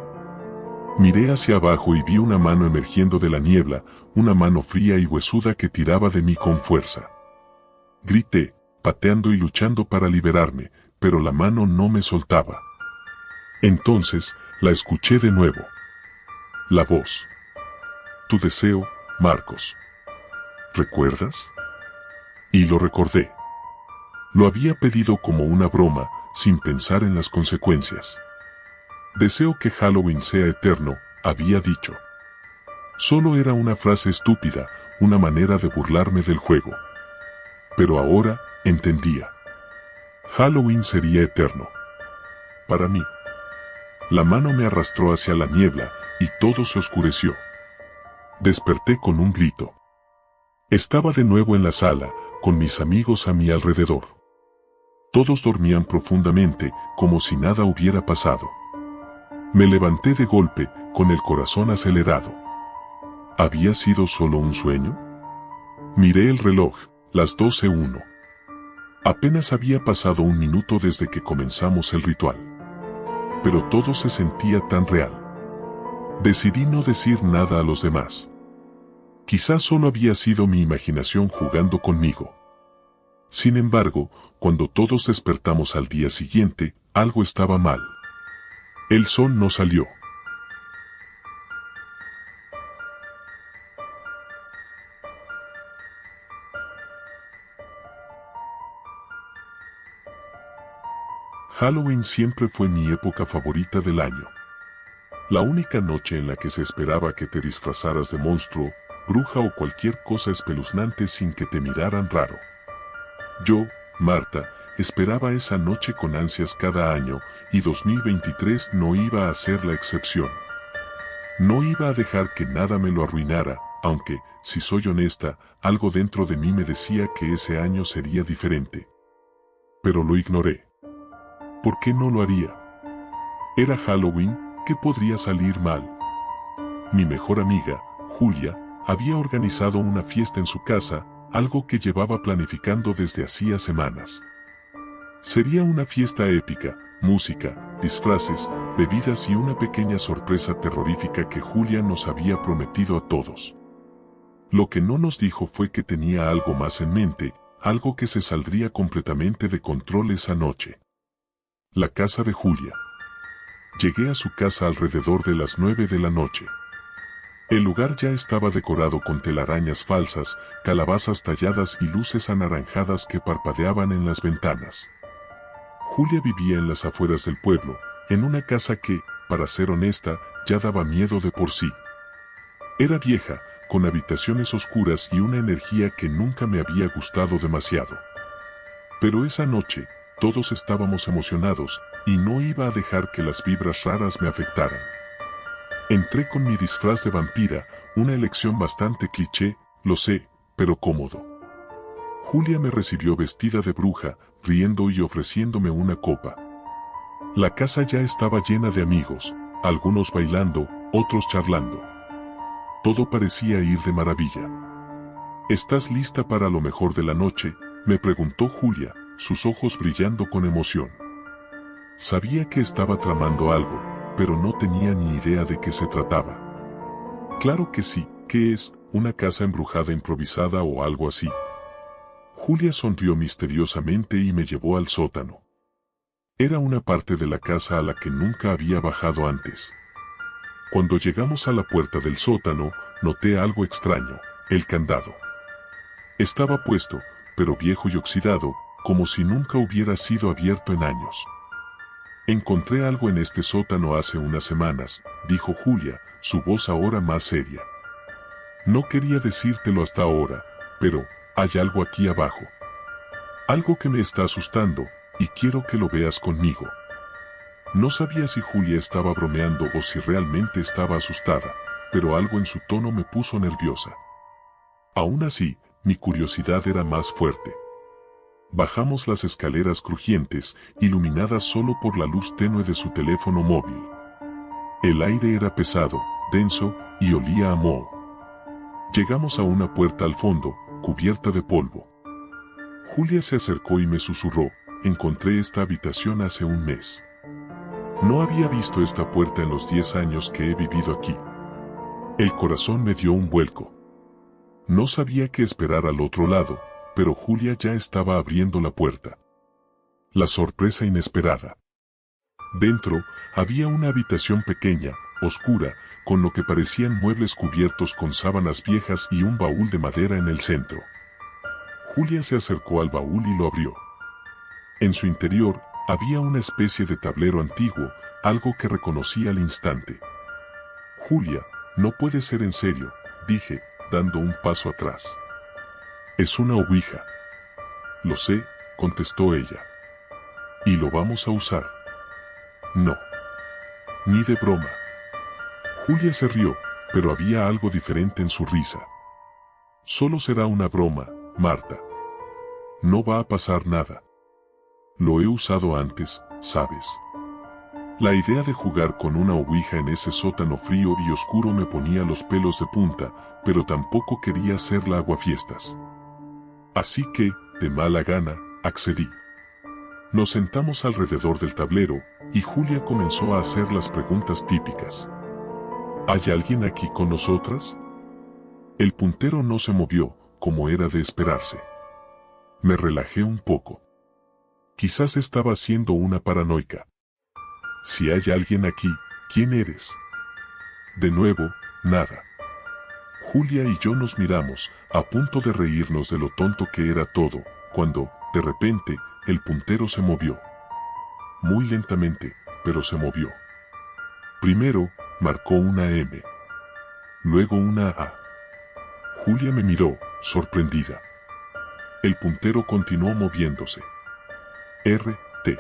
Miré hacia abajo y vi una mano emergiendo de la niebla, una mano fría y huesuda que tiraba de mí con fuerza. Grité, pateando y luchando para liberarme, pero la mano no me soltaba. Entonces, la escuché de nuevo. La voz. Tu deseo, Marcos. ¿Recuerdas? Y lo recordé. Lo había pedido como una broma, sin pensar en las consecuencias. Deseo que Halloween sea eterno, había dicho. Solo era una frase estúpida, una manera de burlarme del juego. Pero ahora, entendía. Halloween sería eterno. Para mí. La mano me arrastró hacia la niebla, y todo se oscureció. Desperté con un grito. Estaba de nuevo en la sala, con mis amigos a mi alrededor. Todos dormían profundamente, como si nada hubiera pasado. Me levanté de golpe, con el corazón acelerado. ¿Había sido solo un sueño? Miré el reloj, las 12:01. Apenas había pasado un minuto desde que comenzamos el ritual. Pero todo se sentía tan real. Decidí no decir nada a los demás. Quizás solo había sido mi imaginación jugando conmigo. Sin embargo, cuando todos despertamos al día siguiente, algo estaba mal. El sol no salió. Halloween siempre fue mi época favorita del año. La única noche en la que se esperaba que te disfrazaras de monstruo, bruja o cualquier cosa espeluznante sin que te miraran raro. Yo, Marta, esperaba esa noche con ansias cada año, y 2023 no iba a ser la excepción. No iba a dejar que nada me lo arruinara, aunque, si soy honesta, algo dentro de mí me decía que ese año sería diferente. Pero lo ignoré. ¿Por qué no lo haría? Era Halloween, ¿qué podría salir mal? Mi mejor amiga, Julia, había organizado una fiesta en su casa, algo que llevaba planificando desde hacía semanas. Sería una fiesta épica, música, disfraces, bebidas y una pequeña sorpresa terrorífica que Julia nos había prometido a todos. Lo que no nos dijo fue que tenía algo más en mente, algo que se saldría completamente de control esa noche. La casa de Julia. Llegué a su casa alrededor de las 9 de la noche. El lugar ya estaba decorado con telarañas falsas, calabazas talladas y luces anaranjadas que parpadeaban en las ventanas. Julia vivía en las afueras del pueblo, en una casa que, para ser honesta, ya daba miedo de por sí. Era vieja, con habitaciones oscuras y una energía que nunca me había gustado demasiado. Pero esa noche, todos estábamos emocionados, y no iba a dejar que las vibras raras me afectaran. Entré con mi disfraz de vampira, una elección bastante cliché, lo sé, pero cómodo. Julia me recibió vestida de bruja, riendo y ofreciéndome una copa. La casa ya estaba llena de amigos, algunos bailando, otros charlando. Todo parecía ir de maravilla. ¿Estás lista para lo mejor de la noche?, me preguntó Julia, sus ojos brillando con emoción. Sabía que estaba tramando algo, pero no tenía ni idea de qué se trataba. Claro que sí. ¿Qué es? ¿Una casa embrujada improvisada o algo así? Julia sonrió misteriosamente y me llevó al sótano. Era una parte de la casa a la que nunca había bajado antes. Cuando llegamos a la puerta del sótano, noté algo extraño: el candado. Estaba puesto, pero viejo y oxidado, como si nunca hubiera sido abierto en años. Encontré algo en este sótano hace unas semanas, dijo Julia, su voz ahora más seria. No quería decírtelo hasta ahora, pero hay algo aquí abajo. Algo que me está asustando, y quiero que lo veas conmigo. No sabía si Julia estaba bromeando o si realmente estaba asustada, pero algo en su tono me puso nerviosa. Aún así, mi curiosidad era más fuerte. Bajamos las escaleras crujientes, iluminadas solo por la luz tenue de su teléfono móvil. El aire era pesado, denso, y olía a moho. Llegamos a una puerta al fondo, cubierta de polvo. Julia se acercó y me susurró: encontré esta habitación hace un mes. No había visto esta puerta en los 10 años que he vivido aquí. El corazón me dio un vuelco. No sabía qué esperar al otro lado, pero Julia ya estaba abriendo la puerta. La sorpresa inesperada. Dentro, había una habitación pequeña, oscura, con lo que parecían muebles cubiertos con sábanas viejas y un baúl de madera en el centro. Julia se acercó al baúl y lo abrió. En su interior, había una especie de tablero antiguo, algo que reconocí al instante. Julia, no puede ser en serio, dije, dando un paso atrás. Es una ouija. Lo sé, contestó ella. ¿Y lo vamos a usar? No. Ni de broma. Julia se rió, pero había algo diferente en su risa. Solo será una broma, Marta. No va a pasar nada. Lo he usado antes, ¿sabes? La idea de jugar con una ouija en ese sótano frío y oscuro me ponía los pelos de punta, pero tampoco quería hacer aguafiestas. Así que, de mala gana, accedí. Nos sentamos alrededor del tablero, y Julia comenzó a hacer las preguntas típicas. ¿Hay alguien aquí con nosotras? El puntero no se movió, como era de esperarse. Me relajé un poco. Quizás estaba siendo una paranoica. Si hay alguien aquí, ¿quién eres? De nuevo, nada. Julia y yo nos miramos, a punto de reírnos de lo tonto que era todo, cuando, de repente, el puntero se movió. Muy lentamente, pero se movió. Primero, marcó una M. Luego una A. Julia me miró, sorprendida. El puntero continuó moviéndose. R, T.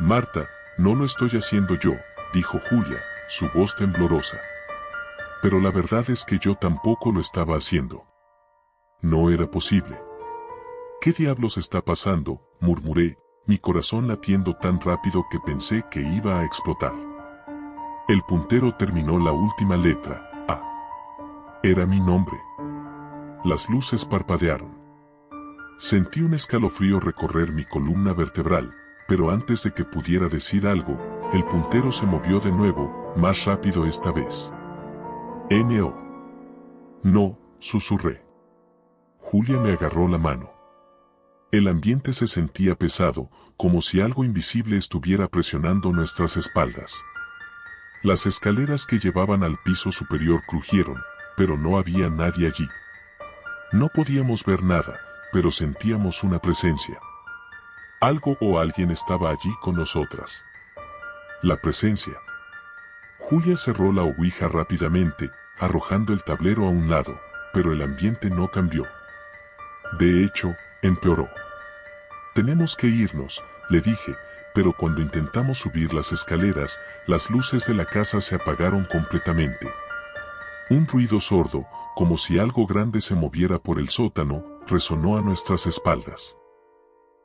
Marta, no lo estoy haciendo yo, dijo Julia, su voz temblorosa. Pero la verdad es que yo tampoco lo estaba haciendo. No era posible. ¿Qué diablos está pasando?, murmuré, mi corazón latiendo tan rápido que pensé que iba a explotar. El puntero terminó la última letra, A. Era mi nombre. Las luces parpadearon. Sentí un escalofrío recorrer mi columna vertebral, pero antes de que pudiera decir algo, el puntero se movió de nuevo, más rápido esta vez. N-O. No, susurré. Julia me agarró la mano. El ambiente se sentía pesado, como si algo invisible estuviera presionando nuestras espaldas. Las escaleras que llevaban al piso superior crujieron, pero no había nadie allí. No podíamos ver nada, pero sentíamos una presencia. Algo o alguien estaba allí con nosotras. La presencia. Julia cerró la ouija rápidamente, arrojando el tablero a un lado, pero el ambiente no cambió. De hecho, empeoró. Tenemos que irnos, le dije, pero cuando intentamos subir las escaleras, las luces de la casa se apagaron completamente. Un ruido sordo, como si algo grande se moviera por el sótano, resonó a nuestras espaldas.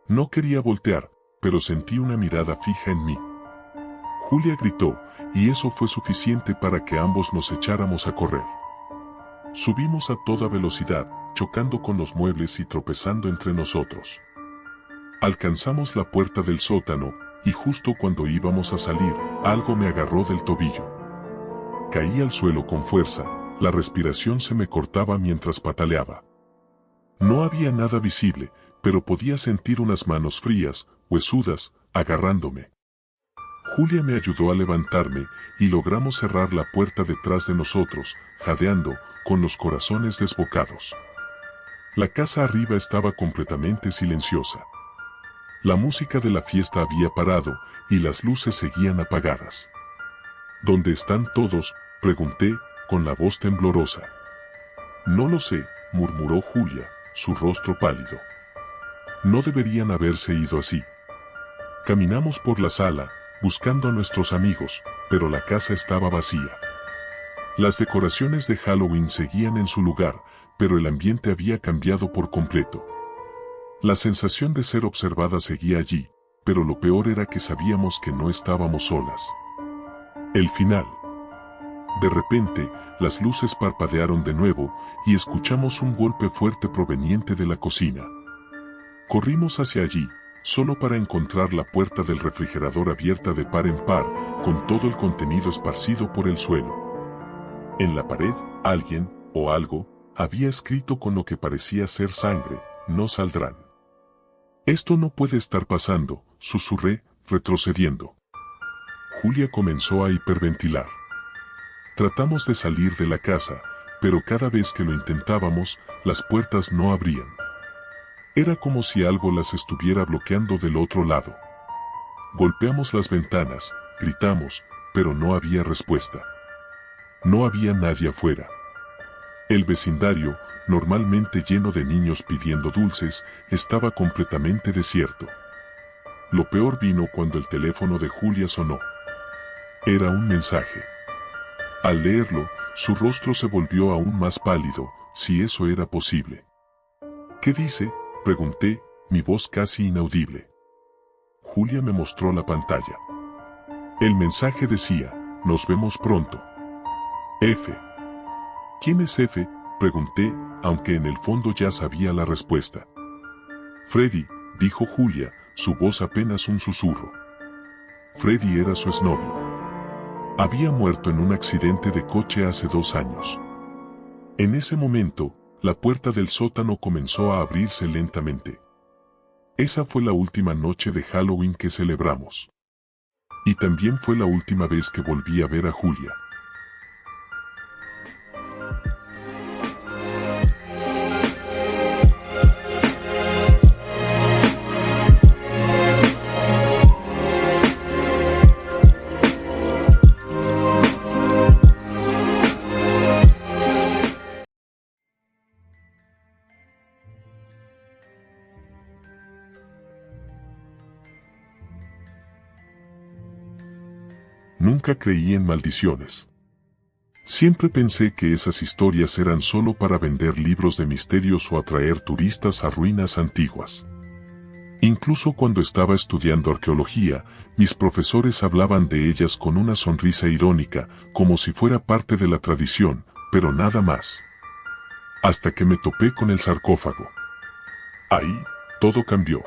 No quería voltear, pero sentí una mirada fija en mí. Julia gritó, y eso fue suficiente para que ambos nos echáramos a correr. Subimos a toda velocidad, chocando con los muebles y tropezando entre nosotros. Alcanzamos la puerta del sótano, y justo cuando íbamos a salir, algo me agarró del tobillo. Caí al suelo con fuerza, la respiración se me cortaba mientras pataleaba. No había nada visible, pero podía sentir unas manos frías, huesudas, agarrándome. Julia me ayudó a levantarme, y logramos cerrar la puerta detrás de nosotros, jadeando, con los corazones desbocados. La casa arriba estaba completamente silenciosa. La música de la fiesta había parado, y las luces seguían apagadas. ¿Dónde están todos?, pregunté, con la voz temblorosa. No lo sé, murmuró Julia, su rostro pálido. No deberían haberse ido así. Caminamos por la sala, buscando a nuestros amigos, pero la casa estaba vacía. Las decoraciones de Halloween seguían en su lugar, pero el ambiente había cambiado por completo. La sensación de ser observada seguía allí, pero lo peor era que sabíamos que no estábamos solas. El final. De repente, las luces parpadearon de nuevo, y escuchamos un golpe fuerte proveniente de la cocina. Corrimos hacia allí, solo para encontrar la puerta del refrigerador abierta de par en par, con todo el contenido esparcido por el suelo. En la pared, alguien, o algo, había escrito con lo que parecía ser sangre: no saldrán. Esto no puede estar pasando, susurré, retrocediendo. Julia comenzó a hiperventilar. Tratamos de salir de la casa, pero cada vez que lo intentábamos, las puertas no abrían. Era como si algo las estuviera bloqueando del otro lado. Golpeamos las ventanas, gritamos, pero no había respuesta. No había nadie afuera. El vecindario, normalmente lleno de niños pidiendo dulces, estaba completamente desierto. Lo peor vino cuando el teléfono de Julia sonó. Era un mensaje. Al leerlo, su rostro se volvió aún más pálido, si eso era posible. ¿Qué dice?, pregunté, mi voz casi inaudible. Julia me mostró la pantalla. El mensaje decía: nos vemos pronto. F. ¿Quién es F?, pregunté, aunque en el fondo ya sabía la respuesta. Freddy, dijo Julia, su voz apenas un susurro. Freddy era su exnovio. Había muerto en un accidente de coche hace 2 años. En ese momento, la puerta del sótano comenzó a abrirse lentamente. Esa fue la última noche de Halloween que celebramos. Y también fue la última vez que volví a ver a Julia. Nunca creí en maldiciones. Siempre pensé que esas historias eran solo para vender libros de misterios o atraer turistas a ruinas antiguas. Incluso cuando estaba estudiando arqueología, mis profesores hablaban de ellas con una sonrisa irónica, como si fuera parte de la tradición, pero nada más. Hasta que me topé con el sarcófago. Ahí, todo cambió.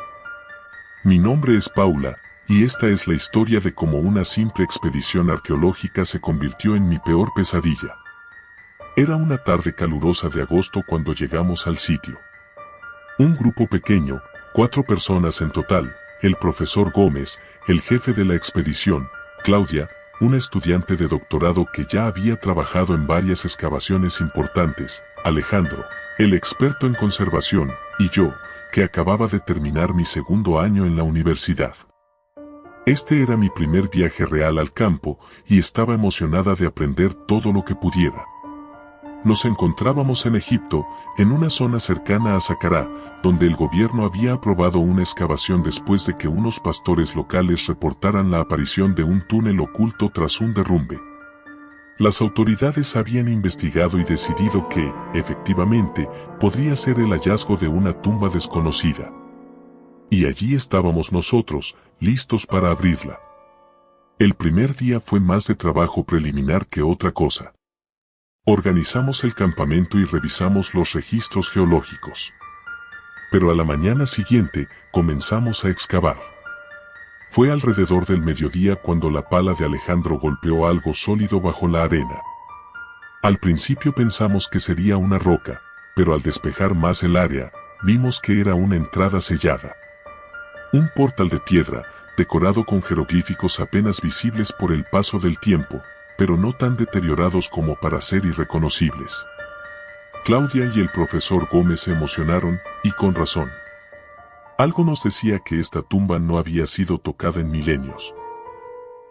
Mi nombre es Paula, y esta es la historia de cómo una simple expedición arqueológica se convirtió en mi peor pesadilla. Era una tarde calurosa de agosto cuando llegamos al sitio. Un grupo pequeño, 4 personas en total: el profesor Gómez, el jefe de la expedición, Claudia, una estudiante de doctorado que ya había trabajado en varias excavaciones importantes, Alejandro, el experto en conservación, y yo, que acababa de terminar mi 2º año en la universidad. Este era mi primer viaje real al campo, y estaba emocionada de aprender todo lo que pudiera. Nos encontrábamos en Egipto, en una zona cercana a Saqqara, donde el gobierno había aprobado una excavación después de que unos pastores locales reportaran la aparición de un túnel oculto tras un derrumbe. Las autoridades habían investigado y decidido que, efectivamente, podría ser el hallazgo de una tumba desconocida. Y allí estábamos nosotros, listos para abrirla. El primer día fue más de trabajo preliminar que otra cosa. Organizamos el campamento y revisamos los registros geológicos. Pero a la mañana siguiente, comenzamos a excavar. Fue alrededor del mediodía cuando la pala de Alejandro golpeó algo sólido bajo la arena. Al principio pensamos que sería una roca, pero al despejar más el área, vimos que era una entrada sellada. Un portal de piedra, decorado con jeroglíficos apenas visibles por el paso del tiempo, pero no tan deteriorados como para ser irreconocibles. Claudia y el profesor Gómez se emocionaron, y con razón. Algo nos decía que esta tumba no había sido tocada en milenios.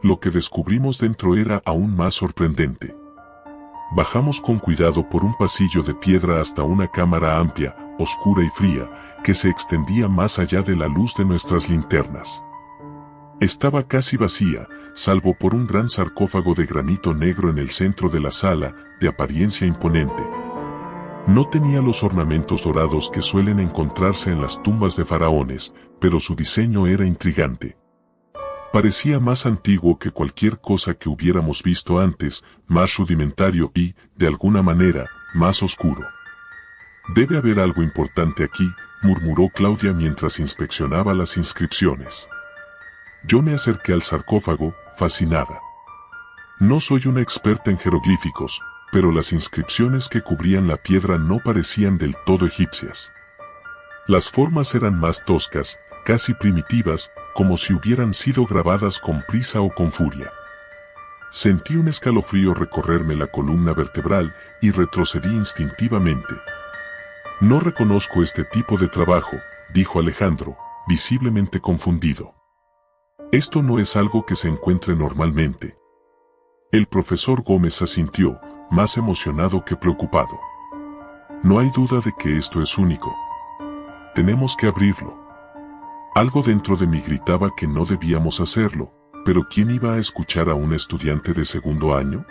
Lo que descubrimos dentro era aún más sorprendente. Bajamos con cuidado por un pasillo de piedra hasta una cámara amplia, oscura y fría, que se extendía más allá de la luz de nuestras linternas. Estaba casi vacía, salvo por un gran sarcófago de granito negro en el centro de la sala, de apariencia imponente. No tenía los ornamentos dorados que suelen encontrarse en las tumbas de faraones, pero su diseño era intrigante. Parecía más antiguo que cualquier cosa que hubiéramos visto antes, más rudimentario y, de alguna manera, más oscuro. «Debe haber algo importante aquí», murmuró Claudia mientras inspeccionaba las inscripciones. Yo me acerqué al sarcófago, fascinada. No soy una experta en jeroglíficos, pero las inscripciones que cubrían la piedra no parecían del todo egipcias. Las formas eran más toscas, casi primitivas, como si hubieran sido grabadas con prisa o con furia. Sentí un escalofrío recorrerme la columna vertebral y retrocedí instintivamente. «No reconozco este tipo de trabajo», dijo Alejandro, visiblemente confundido. «Esto no es algo que se encuentre normalmente». El profesor Gómez asintió, más emocionado que preocupado. «No hay duda de que esto es único. Tenemos que abrirlo». Algo dentro de mí gritaba que no debíamos hacerlo, pero ¿quién iba a escuchar a un estudiante de segundo año?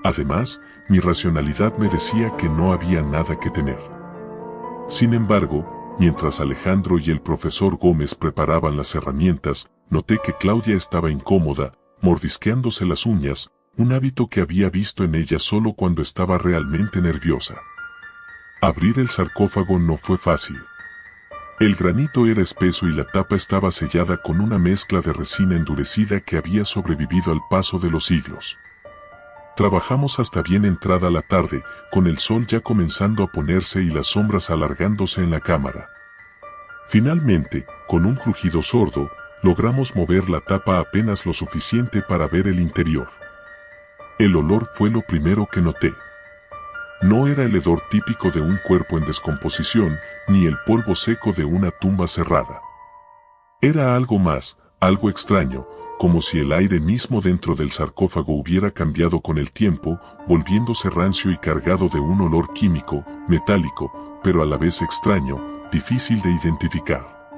Además, mi racionalidad me decía que no había nada que temer. Sin embargo, mientras Alejandro y el profesor Gómez preparaban las herramientas, noté que Claudia estaba incómoda, mordisqueándose las uñas, un hábito que había visto en ella solo cuando estaba realmente nerviosa. Abrir el sarcófago no fue fácil. El granito era espeso y la tapa estaba sellada con una mezcla de resina endurecida que había sobrevivido al paso de los siglos. Trabajamos hasta bien entrada la tarde, con el sol ya comenzando a ponerse y las sombras alargándose en la cámara. Finalmente, con un crujido sordo, logramos mover la tapa apenas lo suficiente para ver el interior. El olor fue lo primero que noté. No era el hedor típico de un cuerpo en descomposición, ni el polvo seco de una tumba cerrada. Era algo más, algo extraño, como si el aire mismo dentro del sarcófago hubiera cambiado con el tiempo, volviéndose rancio y cargado de un olor químico, metálico, pero a la vez extraño, difícil de identificar.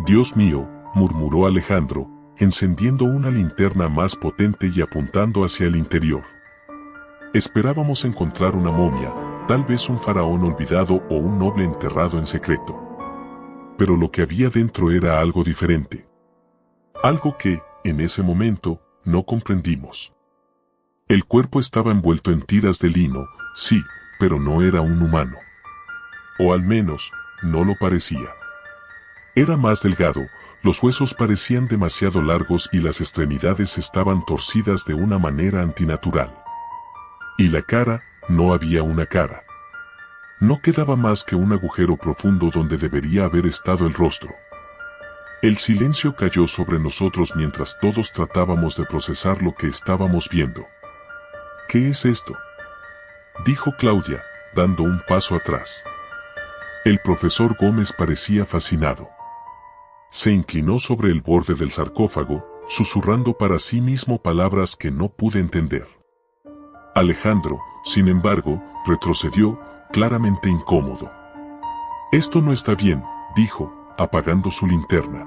«Dios mío», murmuró Alejandro, encendiendo una linterna más potente y apuntando hacia el interior. Esperábamos encontrar una momia, tal vez un faraón olvidado o un noble enterrado en secreto. Pero lo que había dentro era algo diferente. Algo que, en ese momento, no comprendimos. El cuerpo estaba envuelto en tiras de lino, sí, pero no era un humano. O al menos, no lo parecía. Era más delgado, los huesos parecían demasiado largos y las extremidades estaban torcidas de una manera antinatural. Y la cara, no había una cara. No quedaba más que un agujero profundo donde debería haber estado el rostro. El silencio cayó sobre nosotros mientras todos tratábamos de procesar lo que estábamos viendo. «¿Qué es esto?», dijo Claudia, dando un paso atrás. El profesor Gómez parecía fascinado. Se inclinó sobre el borde del sarcófago, susurrando para sí mismo palabras que no pude entender. Alejandro, sin embargo, retrocedió, claramente incómodo. «Esto no está bien», dijo, apagando su linterna.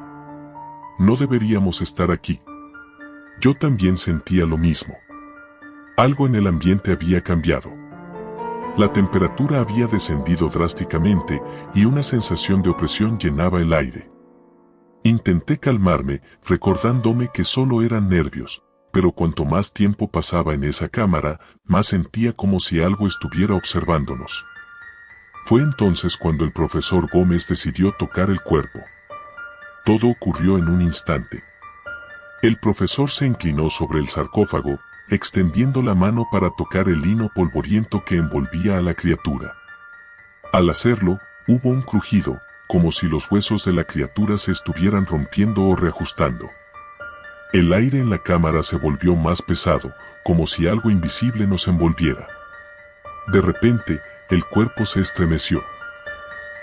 «No deberíamos estar aquí». Yo también sentía lo mismo. Algo en el ambiente había cambiado. La temperatura había descendido drásticamente y una sensación de opresión llenaba el aire. Intenté calmarme, recordándome que solo eran nervios, pero cuanto más tiempo pasaba en esa cámara, más sentía como si algo estuviera observándonos. Fue entonces cuando el profesor Gómez decidió tocar el cuerpo. Todo ocurrió en un instante. El profesor se inclinó sobre el sarcófago, extendiendo la mano para tocar el lino polvoriento que envolvía a la criatura. Al hacerlo, hubo un crujido, como si los huesos de la criatura se estuvieran rompiendo o reajustando. El aire en la cámara se volvió más pesado, como si algo invisible nos envolviera. De repente, el cuerpo se estremeció.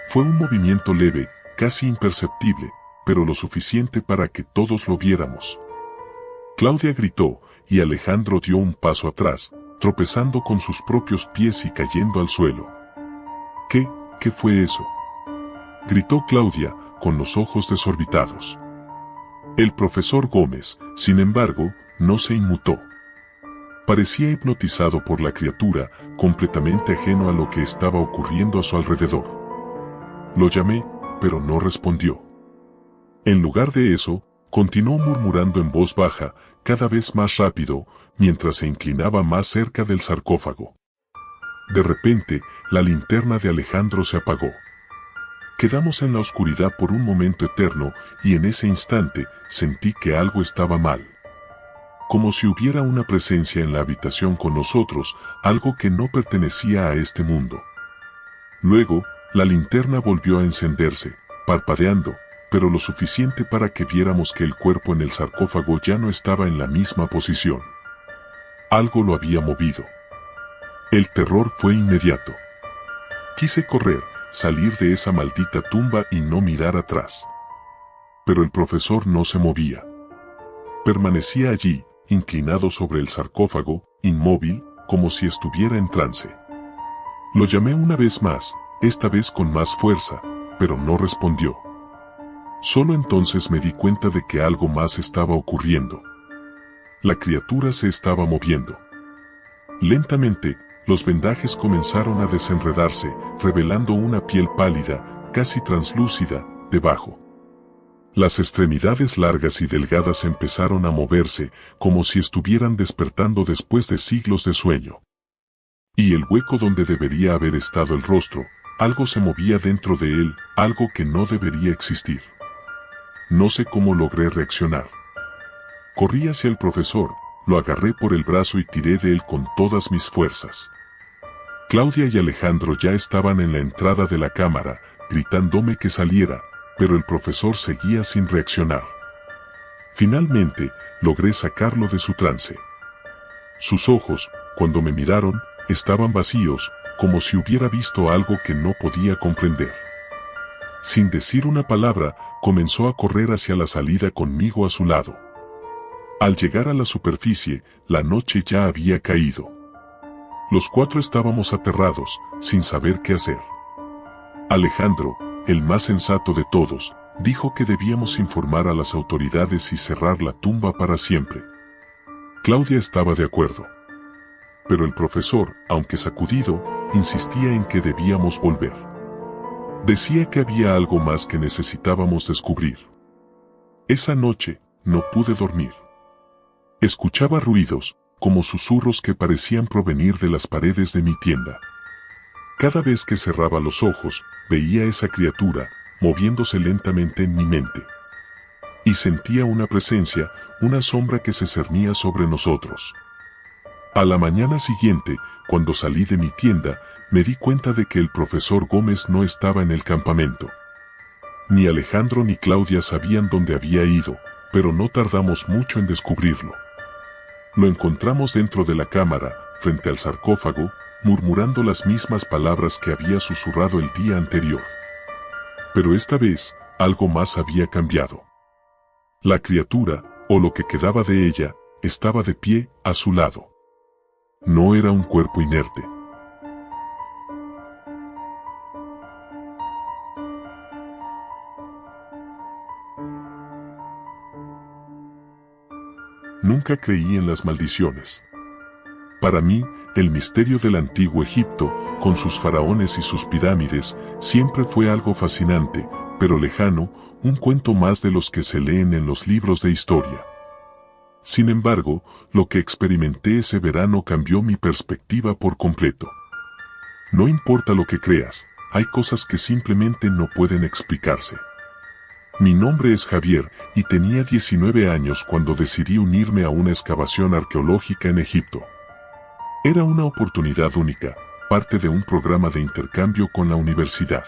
Fue un movimiento leve, casi imperceptible, pero lo suficiente para que todos lo viéramos. Claudia gritó, y Alejandro dio un paso atrás, tropezando con sus propios pies y cayendo al suelo. ¿Qué fue eso?, gritó Claudia, con los ojos desorbitados. El profesor Gómez, sin embargo, no se inmutó. Parecía hipnotizado por la criatura, completamente ajeno a lo que estaba ocurriendo a su alrededor. Lo llamé, pero no respondió. En lugar de eso, continuó murmurando en voz baja, cada vez más rápido, mientras se inclinaba más cerca del sarcófago. De repente, la linterna de Alejandro se apagó. Quedamos en la oscuridad por un momento eterno, y en ese instante, sentí que algo estaba mal. Como si hubiera una presencia en la habitación con nosotros, algo que no pertenecía a este mundo. Luego, la linterna volvió a encenderse, parpadeando, pero lo suficiente para que viéramos que el cuerpo en el sarcófago ya no estaba en la misma posición. Algo lo había movido. El terror fue inmediato. Quise correr, salir de esa maldita tumba y no mirar atrás. Pero el profesor no se movía. Permanecía allí, inclinado sobre el sarcófago, inmóvil, como si estuviera en trance. Lo llamé una vez más, esta vez con más fuerza, pero no respondió. Solo entonces me di cuenta de que algo más estaba ocurriendo. La criatura se estaba moviendo. Lentamente, los vendajes comenzaron a desenredarse, revelando una piel pálida, casi translúcida, debajo. Las extremidades largas y delgadas empezaron a moverse, como si estuvieran despertando después de siglos de sueño. Y el hueco donde debería haber estado el rostro, algo se movía dentro de él, algo que no debería existir. No sé cómo logré reaccionar. Corrí hacia el profesor, lo agarré por el brazo y tiré de él con todas mis fuerzas. Claudia y Alejandro ya estaban en la entrada de la cámara, gritándome que saliera, pero el profesor seguía sin reaccionar. Finalmente, logré sacarlo de su trance. Sus ojos, cuando me miraron, estaban vacíos, como si hubiera visto algo que no podía comprender. Sin decir una palabra, comenzó a correr hacia la salida conmigo a su lado. Al llegar a la superficie, la noche ya había caído. Los cuatro estábamos aterrados, sin saber qué hacer. Alejandro, el más sensato de todos, dijo que debíamos informar a las autoridades y cerrar la tumba para siempre. Claudia estaba de acuerdo. Pero el profesor, aunque sacudido, insistía en que debíamos volver. Decía que había algo más que necesitábamos descubrir. Esa noche, no pude dormir. Escuchaba ruidos, como susurros que parecían provenir de las paredes de mi tienda. Cada vez que cerraba los ojos, veía esa criatura, moviéndose lentamente en mi mente. Y sentía una presencia, una sombra que se cernía sobre nosotros. A la mañana siguiente, cuando salí de mi tienda, me di cuenta de que el profesor Gómez no estaba en el campamento. Ni Alejandro ni Claudia sabían dónde había ido, pero no tardamos mucho en descubrirlo. Lo encontramos dentro de la cámara, frente al sarcófago, murmurando las mismas palabras que había susurrado el día anterior. Pero esta vez, algo más había cambiado. La criatura, o lo que quedaba de ella, estaba de pie, a su lado. No era un cuerpo inerte. Nunca creí en las maldiciones. Para mí, el misterio del antiguo Egipto, con sus faraones y sus pirámides, siempre fue algo fascinante, pero lejano, un cuento más de los que se leen en los libros de historia. Sin embargo, lo que experimenté ese verano cambió mi perspectiva por completo. No importa lo que creas, hay cosas que simplemente no pueden explicarse. Mi nombre es Javier y tenía 19 años cuando decidí unirme a una excavación arqueológica en Egipto. Era una oportunidad única, parte de un programa de intercambio con la universidad.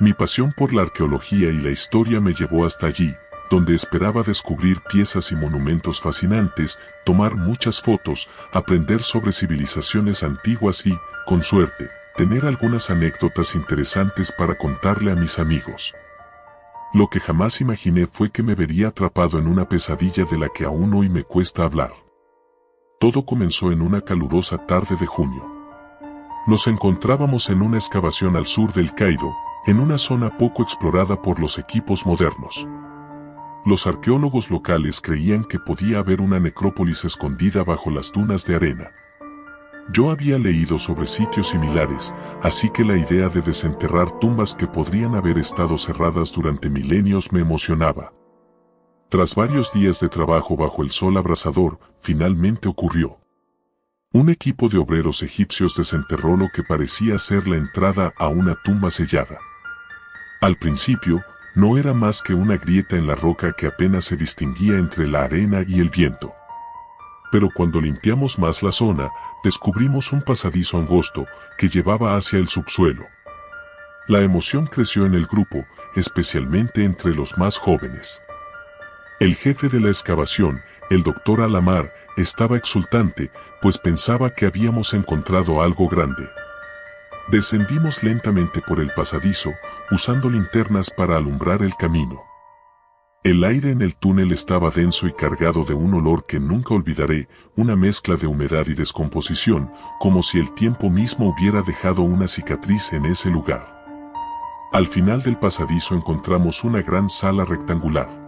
Mi pasión por la arqueología y la historia me llevó hasta allí, donde esperaba descubrir piezas y monumentos fascinantes, tomar muchas fotos, aprender sobre civilizaciones antiguas y, con suerte, tener algunas anécdotas interesantes para contarle a mis amigos. Lo que jamás imaginé fue que me vería atrapado en una pesadilla de la que aún hoy me cuesta hablar. Todo comenzó en una calurosa tarde de junio. Nos encontrábamos en una excavación al sur del Cairo, en una zona poco explorada por los equipos modernos. Los arqueólogos locales creían que podía haber una necrópolis escondida bajo las dunas de arena. Yo había leído sobre sitios similares, así que la idea de desenterrar tumbas que podrían haber estado cerradas durante milenios me emocionaba. Tras varios días de trabajo bajo el sol abrasador, finalmente ocurrió. Un equipo de obreros egipcios desenterró lo que parecía ser la entrada a una tumba sellada. Al principio, no era más que una grieta en la roca que apenas se distinguía entre la arena y el viento. Pero cuando limpiamos más la zona, descubrimos un pasadizo angosto que llevaba hacia el subsuelo. La emoción creció en el grupo, especialmente entre los más jóvenes. El jefe de la excavación, el Dr. Alamar, estaba exultante, pues pensaba que habíamos encontrado algo grande. Descendimos lentamente por el pasadizo, usando linternas para alumbrar el camino. El aire en el túnel estaba denso y cargado de un olor que nunca olvidaré, una mezcla de humedad y descomposición, como si el tiempo mismo hubiera dejado una cicatriz en ese lugar. Al final del pasadizo encontramos una gran sala rectangular.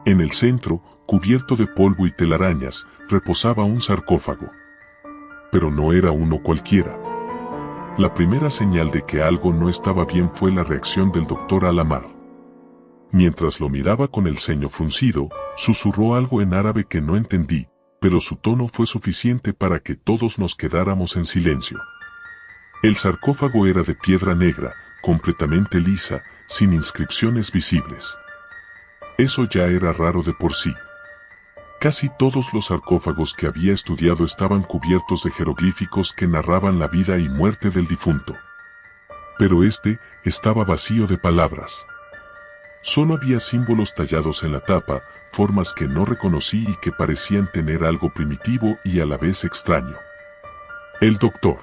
En el centro, cubierto de polvo y telarañas, reposaba un sarcófago. Pero no era uno cualquiera. La primera señal de que algo no estaba bien fue la reacción del Dr. Alamar. Mientras lo miraba con el ceño fruncido, susurró algo en árabe que no entendí, pero su tono fue suficiente para que todos nos quedáramos en silencio. El sarcófago era de piedra negra, completamente lisa, sin inscripciones visibles. Eso ya era raro de por sí. Casi todos los sarcófagos que había estudiado estaban cubiertos de jeroglíficos que narraban la vida y muerte del difunto. Pero este estaba vacío de palabras. Solo había símbolos tallados en la tapa, formas que no reconocí y que parecían tener algo primitivo y a la vez extraño. El Dr.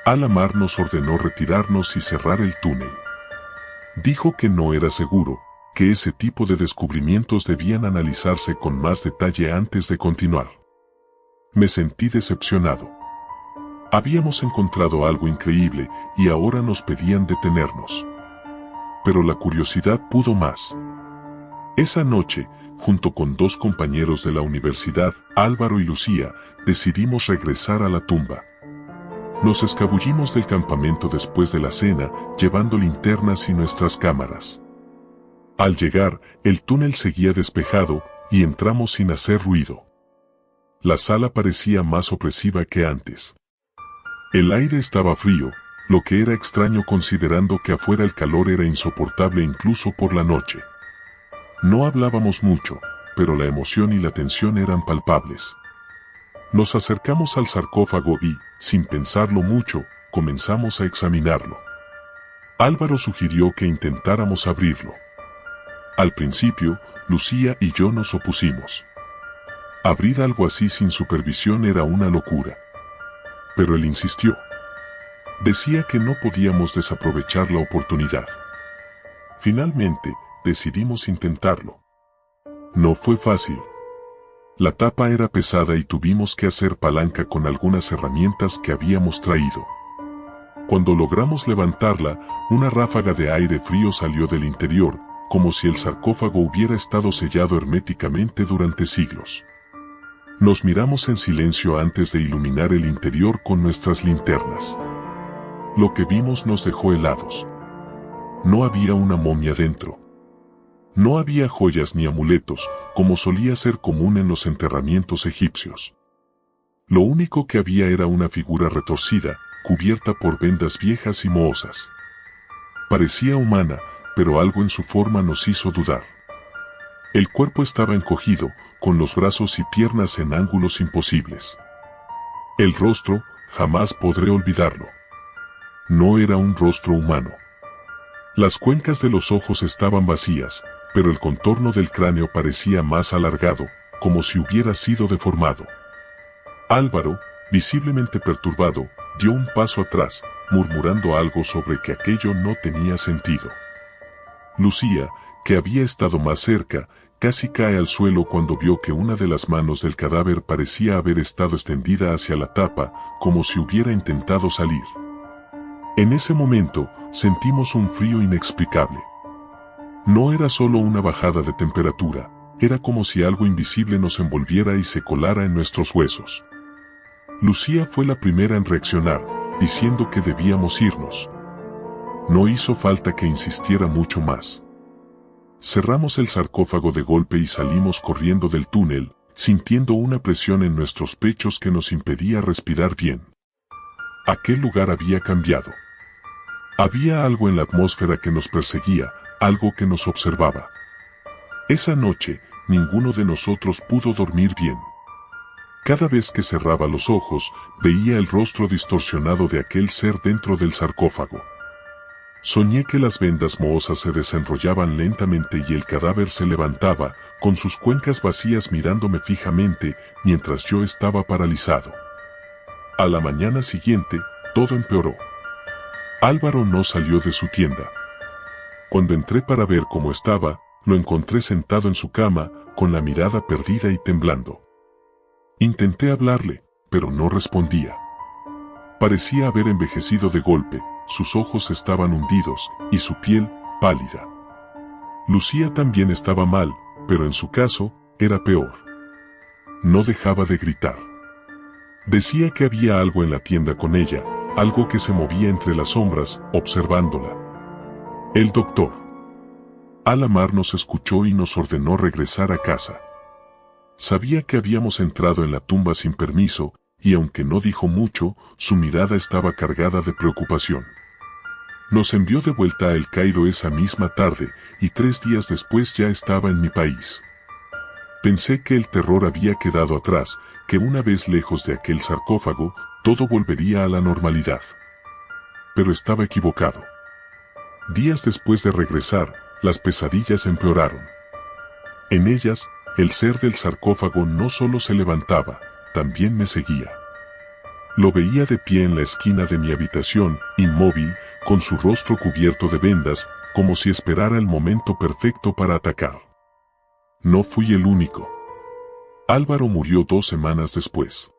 Alamar nos ordenó retirarnos y cerrar el túnel. Dijo que no era seguro, que ese tipo de descubrimientos debían analizarse con más detalle antes de continuar. Me sentí decepcionado. Habíamos encontrado algo increíble y ahora nos pedían detenernos. Pero la curiosidad pudo más. Esa noche, junto con dos compañeros de la universidad, Álvaro y Lucía, decidimos regresar a la tumba. Nos escabullimos del campamento después de la cena, llevando linternas y nuestras cámaras. Al llegar, el túnel seguía despejado, y entramos sin hacer ruido. La sala parecía más opresiva que antes. El aire estaba frío, lo que era extraño considerando que afuera el calor era insoportable incluso por la noche. No hablábamos mucho, pero la emoción y la tensión eran palpables. Nos acercamos al sarcófago y, sin pensarlo mucho, comenzamos a examinarlo. Álvaro sugirió que intentáramos abrirlo. Al principio, Lucía y yo nos opusimos. Abrir algo así sin supervisión era una locura. Pero él insistió. Decía que no podíamos desaprovechar la oportunidad. Finalmente, decidimos intentarlo. No fue fácil. La tapa era pesada y tuvimos que hacer palanca con algunas herramientas que habíamos traído. Cuando logramos levantarla, una ráfaga de aire frío salió del interior, como si el sarcófago hubiera estado sellado herméticamente durante siglos. Nos miramos en silencio antes de iluminar el interior con nuestras linternas. Lo que vimos nos dejó helados. No había una momia dentro. No había joyas ni amuletos, como solía ser común en los enterramientos egipcios. Lo único que había era una figura retorcida, cubierta por vendas viejas y mohosas. Parecía humana, pero algo en su forma nos hizo dudar. El cuerpo estaba encogido, con los brazos y piernas en ángulos imposibles. El rostro, jamás podré olvidarlo. No era un rostro humano. Las cuencas de los ojos estaban vacías, pero el contorno del cráneo parecía más alargado, como si hubiera sido deformado. Álvaro, visiblemente perturbado, dio un paso atrás, murmurando algo sobre que aquello no tenía sentido. Lucía, que había estado más cerca, casi cae al suelo cuando vio que una de las manos del cadáver parecía haber estado extendida hacia la tapa, como si hubiera intentado salir. En ese momento, sentimos un frío inexplicable. No era solo una bajada de temperatura, era como si algo invisible nos envolviera y se colara en nuestros huesos. Lucía fue la primera en reaccionar, diciendo que debíamos irnos. No hizo falta que insistiera mucho más. Cerramos el sarcófago de golpe y salimos corriendo del túnel, sintiendo una presión en nuestros pechos que nos impedía respirar bien. Aquel lugar había cambiado. Había algo en la atmósfera que nos perseguía, algo que nos observaba. Esa noche, ninguno de nosotros pudo dormir bien. Cada vez que cerraba los ojos, veía el rostro distorsionado de aquel ser dentro del sarcófago. Soñé que las vendas mohosas se desenrollaban lentamente y el cadáver se levantaba, con sus cuencas vacías mirándome fijamente, mientras yo estaba paralizado. A la mañana siguiente, todo empeoró. Álvaro no salió de su tienda. Cuando entré para ver cómo estaba, lo encontré sentado en su cama, con la mirada perdida y temblando. Intenté hablarle, pero no respondía. Parecía haber envejecido de golpe, sus ojos estaban hundidos, y su piel, pálida. Lucía también estaba mal, pero en su caso, era peor. No dejaba de gritar. Decía que había algo en la tienda con ella, algo que se movía entre las sombras, observándola. El doctor Al-Amar nos escuchó y nos ordenó regresar a casa. Sabía que habíamos entrado en la tumba sin permiso, y aunque no dijo mucho, su mirada estaba cargada de preocupación. Nos envió de vuelta a El Cairo esa misma tarde, y 3 días después ya estaba en mi país. Pensé que el terror había quedado atrás, que una vez lejos de aquel sarcófago, todo volvería a la normalidad. Pero estaba equivocado. Días después de regresar, las pesadillas empeoraron. En ellas, el ser del sarcófago no solo se levantaba, también me seguía. Lo veía de pie en la esquina de mi habitación, inmóvil, con su rostro cubierto de vendas, como si esperara el momento perfecto para atacar. No fui el único. Álvaro murió 2 semanas después.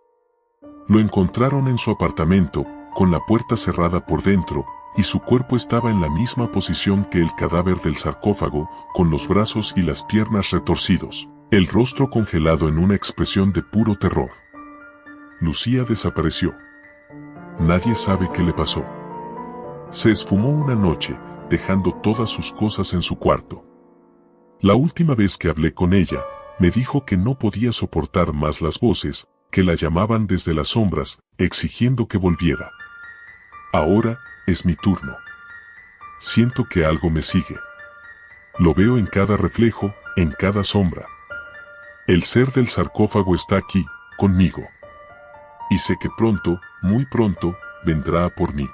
Lo encontraron en su apartamento, con la puerta cerrada por dentro, y su cuerpo estaba en la misma posición que el cadáver del sarcófago, con los brazos y las piernas retorcidos, el rostro congelado en una expresión de puro terror. Lucía desapareció. Nadie sabe qué le pasó. Se esfumó una noche, dejando todas sus cosas en su cuarto. La última vez que hablé con ella, me dijo que no podía soportar más las voces, que la llamaban desde las sombras, exigiendo que volviera. Ahora, es mi turno. Siento que algo me sigue. Lo veo en cada reflejo, en cada sombra. El ser del sarcófago está aquí, conmigo. Y sé que pronto, muy pronto, vendrá a por mí.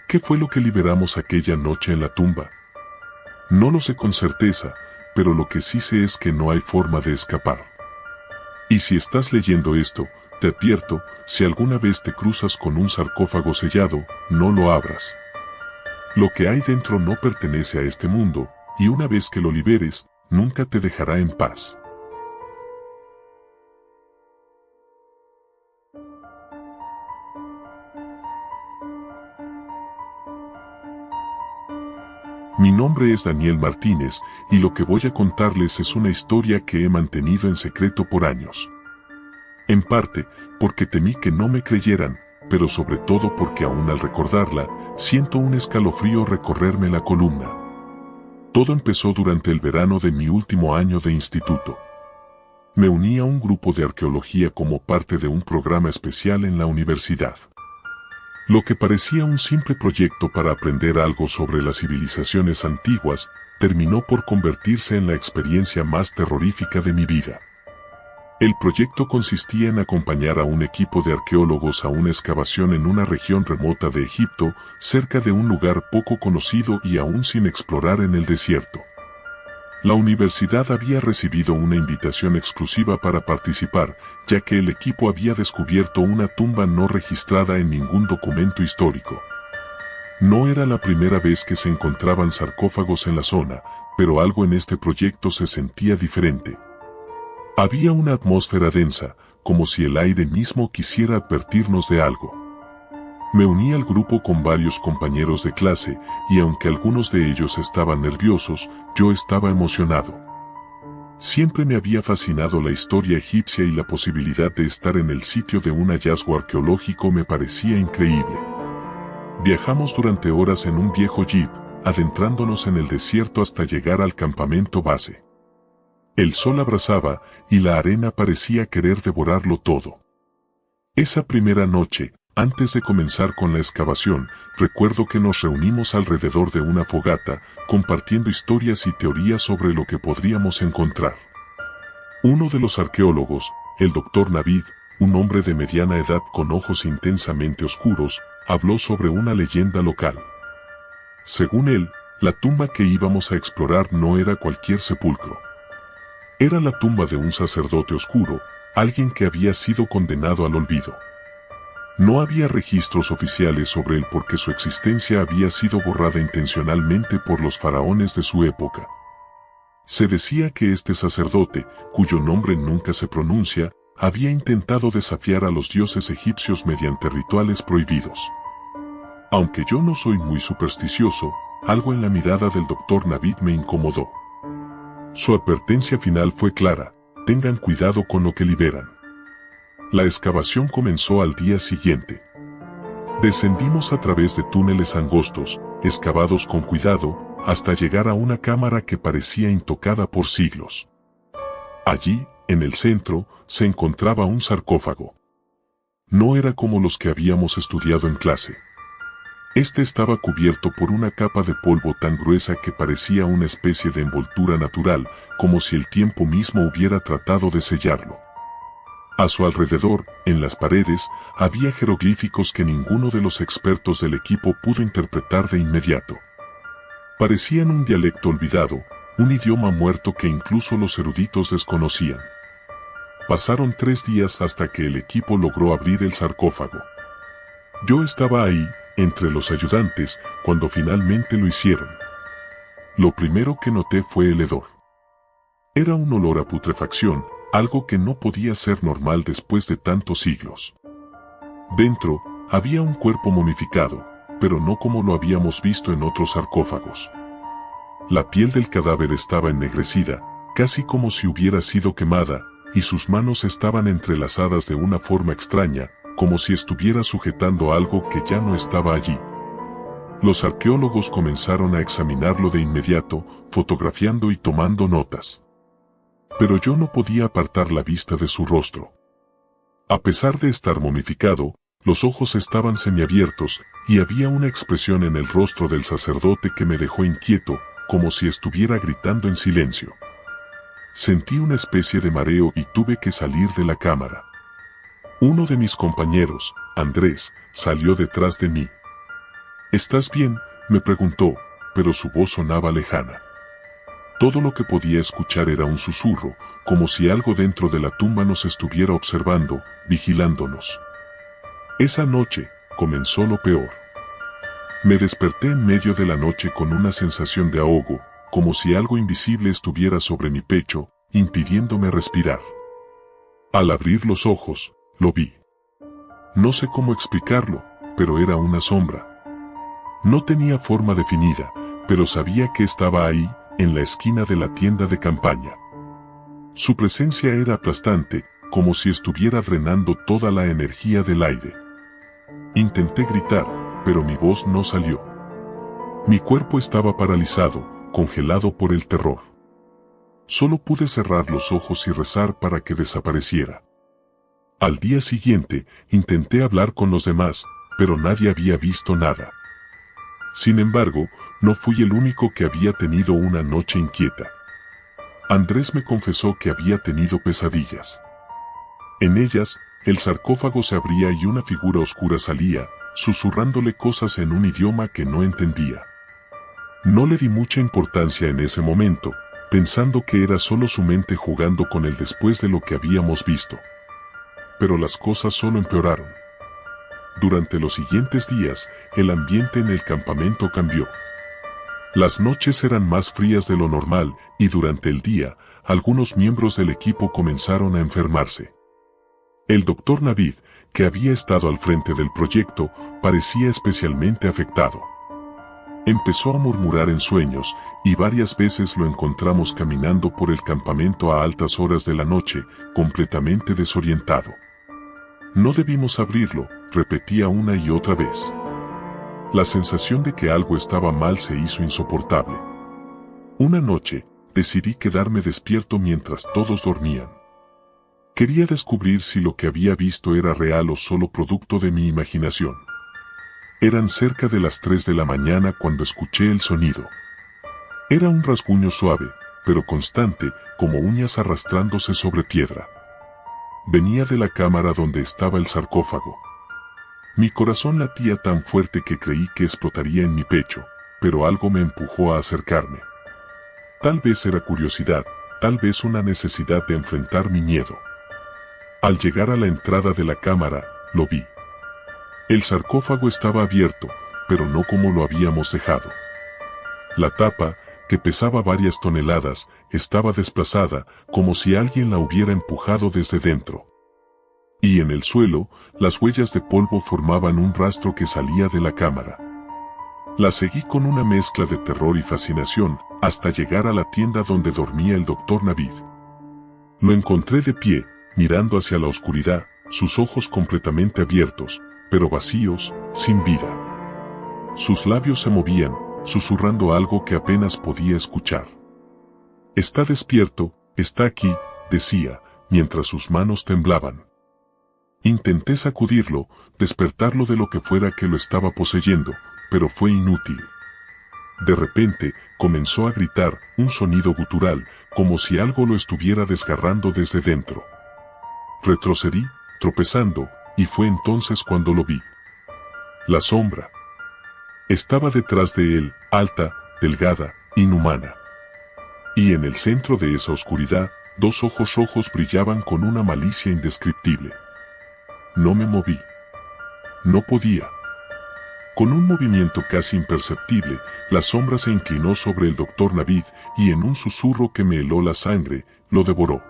¿Qué fue lo que liberamos aquella noche en la tumba? No lo sé con certeza, pero lo que sí sé es que no hay forma de escapar. Y si estás leyendo esto, te advierto, si alguna vez te cruzas con un sarcófago sellado, no lo abras. Lo que hay dentro no pertenece a este mundo, y una vez que lo liberes, nunca te dejará en paz. Mi nombre es Daniel Martínez, y lo que voy a contarles es una historia que he mantenido en secreto por años. En parte, porque temí que no me creyeran, pero sobre todo porque aún al recordarla, siento un escalofrío recorrerme la columna. Todo empezó durante el verano de mi último año de instituto. Me uní a un grupo de arqueología como parte de un programa especial en la universidad. Lo que parecía un simple proyecto para aprender algo sobre las civilizaciones antiguas, terminó por convertirse en la experiencia más terrorífica de mi vida. El proyecto consistía en acompañar a un equipo de arqueólogos a una excavación en una región remota de Egipto, cerca de un lugar poco conocido y aún sin explorar en el desierto. La universidad había recibido una invitación exclusiva para participar, ya que el equipo había descubierto una tumba no registrada en ningún documento histórico. No era la primera vez que se encontraban sarcófagos en la zona, pero algo en este proyecto se sentía diferente. Había una atmósfera densa, como si el aire mismo quisiera advertirnos de algo. Me uní al grupo con varios compañeros de clase, y aunque algunos de ellos estaban nerviosos, yo estaba emocionado. Siempre me había fascinado la historia egipcia y la posibilidad de estar en el sitio de un hallazgo arqueológico me parecía increíble. Viajamos durante horas en un viejo jeep, adentrándonos en el desierto hasta llegar al campamento base. El sol abrasaba, y la arena parecía querer devorarlo todo. Esa primera noche, antes de comenzar con la excavación, recuerdo que nos reunimos alrededor de una fogata, compartiendo historias y teorías sobre lo que podríamos encontrar. Uno de los arqueólogos, el Dr. Navid, un hombre de mediana edad con ojos intensamente oscuros, habló sobre una leyenda local. Según él, la tumba que íbamos a explorar no era cualquier sepulcro. Era la tumba de un sacerdote oscuro, alguien que había sido condenado al olvido. No había registros oficiales sobre él porque su existencia había sido borrada intencionalmente por los faraones de su época. Se decía que este sacerdote, cuyo nombre nunca se pronuncia, había intentado desafiar a los dioses egipcios mediante rituales prohibidos. Aunque yo no soy muy supersticioso, algo en la mirada del Dr. Navid me incomodó. Su advertencia final fue clara: tengan cuidado con lo que liberan. La excavación comenzó al día siguiente. Descendimos a través de túneles angostos, excavados con cuidado, hasta llegar a una cámara que parecía intocada por siglos. Allí, en el centro, se encontraba un sarcófago. No era como los que habíamos estudiado en clase. Este estaba cubierto por una capa de polvo tan gruesa que parecía una especie de envoltura natural, como si el tiempo mismo hubiera tratado de sellarlo. A su alrededor, en las paredes, había jeroglíficos que ninguno de los expertos del equipo pudo interpretar de inmediato. Parecían un dialecto olvidado, un idioma muerto que incluso los eruditos desconocían. Pasaron 3 días hasta que el equipo logró abrir el sarcófago. Yo estaba ahí, entre los ayudantes, cuando finalmente lo hicieron. Lo primero que noté fue el hedor. Era un olor a putrefacción, algo que no podía ser normal después de tantos siglos. Dentro, había un cuerpo momificado, pero no como lo habíamos visto en otros sarcófagos. La piel del cadáver estaba ennegrecida, casi como si hubiera sido quemada, y sus manos estaban entrelazadas de una forma extraña, como si estuviera sujetando algo que ya no estaba allí. Los arqueólogos comenzaron a examinarlo de inmediato, fotografiando y tomando notas. Pero yo no podía apartar la vista de su rostro. A pesar de estar momificado, los ojos estaban semiabiertos, y había una expresión en el rostro del sacerdote que me dejó inquieto, como si estuviera gritando en silencio. Sentí una especie de mareo y tuve que salir de la cámara. Uno de mis compañeros, Andrés, salió detrás de mí. ¿Estás bien?, me preguntó, pero su voz sonaba lejana. Todo lo que podía escuchar era un susurro, como si algo dentro de la tumba nos estuviera observando, vigilándonos. Esa noche, comenzó lo peor. Me desperté en medio de la noche con una sensación de ahogo, como si algo invisible estuviera sobre mi pecho, impidiéndome respirar. Al abrir los ojos, lo vi. No sé cómo explicarlo, pero era una sombra. No tenía forma definida, pero sabía que estaba ahí, en la esquina de la tienda de campaña. Su presencia era aplastante, como si estuviera drenando toda la energía del aire. Intenté gritar, pero mi voz no salió. Mi cuerpo estaba paralizado, congelado por el terror. Solo pude cerrar los ojos y rezar para que desapareciera. Al día siguiente, intenté hablar con los demás, pero nadie había visto nada. Sin embargo, no fui el único que había tenido una noche inquieta. Andrés me confesó que había tenido pesadillas. En ellas, el sarcófago se abría y una figura oscura salía, susurrándole cosas en un idioma que no entendía. No le di mucha importancia en ese momento, pensando que era solo su mente jugando con él después de lo que habíamos visto. Pero las cosas solo empeoraron. Durante los siguientes días, el ambiente en el campamento cambió. Las noches eran más frías de lo normal y durante el día, algunos miembros del equipo comenzaron a enfermarse. El doctor Navid, que había estado al frente del proyecto, parecía especialmente afectado. Empezó a murmurar en sueños y varias veces lo encontramos caminando por el campamento a altas horas de la noche, completamente desorientado. No debimos abrirlo, repetía una y otra vez. La sensación de que algo estaba mal se hizo insoportable. Una noche, decidí quedarme despierto mientras todos dormían. Quería descubrir si lo que había visto era real o solo producto de mi imaginación. Eran cerca de las 3 de la mañana cuando escuché el sonido. Era un rasguño suave, pero constante, como uñas arrastrándose sobre piedra. Venía de la cámara donde estaba el sarcófago. Mi corazón latía tan fuerte que creí que explotaría en mi pecho, pero algo me empujó a acercarme. Tal vez era curiosidad, tal vez una necesidad de enfrentar mi miedo. Al llegar a la entrada de la cámara, lo vi. El sarcófago estaba abierto, pero no como lo habíamos dejado. La tapa, que pesaba varias toneladas, estaba desplazada, como si alguien la hubiera empujado desde dentro. Y en el suelo, las huellas de polvo formaban un rastro que salía de la cámara. La seguí con una mezcla de terror y fascinación, hasta llegar a la tienda donde dormía el doctor Navid. Lo encontré de pie, mirando hacia la oscuridad, sus ojos completamente abiertos, pero vacíos, sin vida. Sus labios se movían, susurrando algo que apenas podía escuchar. Está despierto, está aquí, decía, mientras sus manos temblaban. Intenté sacudirlo, despertarlo de lo que fuera que lo estaba poseyendo, pero fue inútil. De repente, comenzó a gritar, un sonido gutural, como si algo lo estuviera desgarrando desde dentro. Retrocedí, tropezando, y fue entonces cuando lo vi. La sombra. Estaba detrás de él, alta, delgada, inhumana. Y en el centro de esa oscuridad, dos ojos rojos brillaban con una malicia indescriptible. No me moví. No podía. Con un movimiento casi imperceptible, la sombra se inclinó sobre el doctor Navid y en un susurro que me heló la sangre, lo devoró.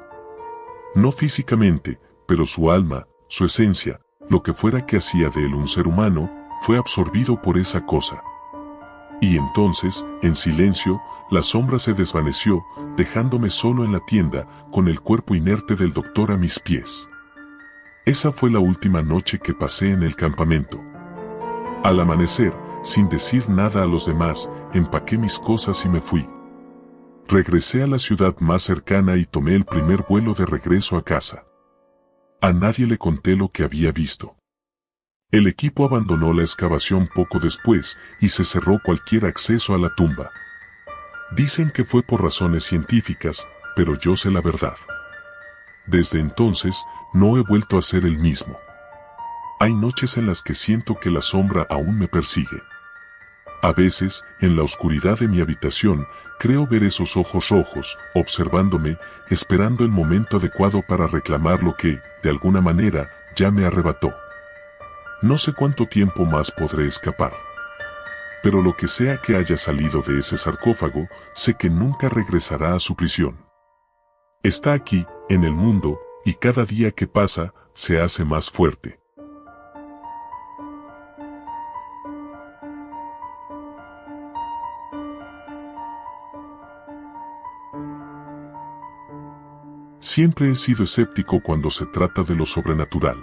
No físicamente, pero su alma, su esencia, lo que fuera que hacía de él un ser humano, fue absorbido por esa cosa. Y entonces, en silencio, la sombra se desvaneció, dejándome solo en la tienda, con el cuerpo inerte del doctor a mis pies. Esa fue la última noche que pasé en el campamento. Al amanecer, sin decir nada a los demás, empaqué mis cosas y me fui. Regresé a la ciudad más cercana y tomé el primer vuelo de regreso a casa. A nadie le conté lo que había visto. El equipo abandonó la excavación poco después y se cerró cualquier acceso a la tumba. Dicen que fue por razones científicas, pero yo sé la verdad. Desde entonces, no he vuelto a ser el mismo. Hay noches en las que siento que la sombra aún me persigue. A veces, en la oscuridad de mi habitación, creo ver esos ojos rojos, observándome, esperando el momento adecuado para reclamar lo que, de alguna manera, ya me arrebató. No sé cuánto tiempo más podré escapar. Pero lo que sea que haya salido de ese sarcófago, sé que nunca regresará a su prisión. Está aquí, en el mundo, y cada día que pasa, se hace más fuerte. Siempre he sido escéptico cuando se trata de lo sobrenatural.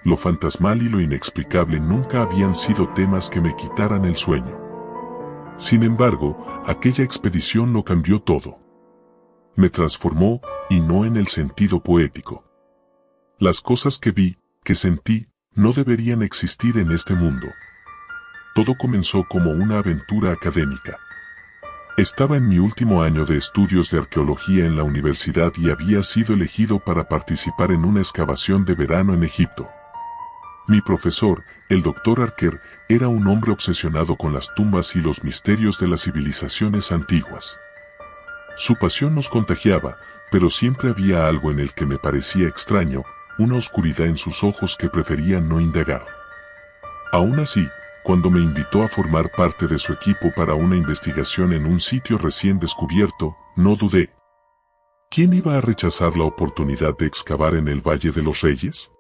Lo fantasmal y lo inexplicable nunca habían sido temas que me quitaran el sueño. Sin embargo, aquella expedición lo cambió todo. Me transformó, y no en el sentido poético. Las cosas que vi, que sentí, no deberían existir en este mundo. Todo comenzó como una aventura académica. Estaba en mi último año de estudios de arqueología en la universidad y había sido elegido para participar en una excavación de verano en Egipto. Mi profesor, el Dr. Archer, era un hombre obsesionado con las tumbas y los misterios de las civilizaciones antiguas. Su pasión nos contagiaba, pero siempre había algo en el que me parecía extraño, una oscuridad en sus ojos que prefería no indagar. Aún así, cuando me invitó a formar parte de su equipo para una investigación en un sitio recién descubierto, no dudé. ¿Quién iba a rechazar la oportunidad de excavar en el Valle de los Reyes?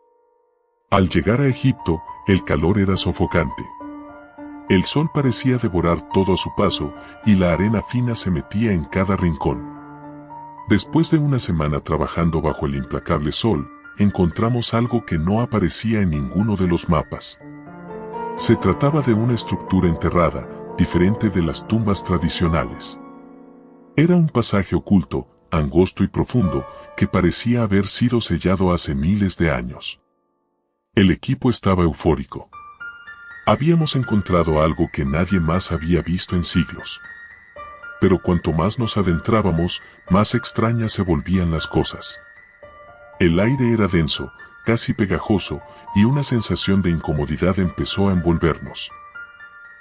Al llegar a Egipto, el calor era sofocante. El sol parecía devorar todo a su paso, y la arena fina se metía en cada rincón. Después de una semana trabajando bajo el implacable sol, encontramos algo que no aparecía en ninguno de los mapas. Se trataba de una estructura enterrada, diferente de las tumbas tradicionales. Era un pasaje oculto, angosto y profundo, que parecía haber sido sellado hace miles de años. El equipo estaba eufórico. Habíamos encontrado algo que nadie más había visto en siglos. Pero cuanto más nos adentrábamos, más extrañas se volvían las cosas. El aire era denso, casi pegajoso, y una sensación de incomodidad empezó a envolvernos.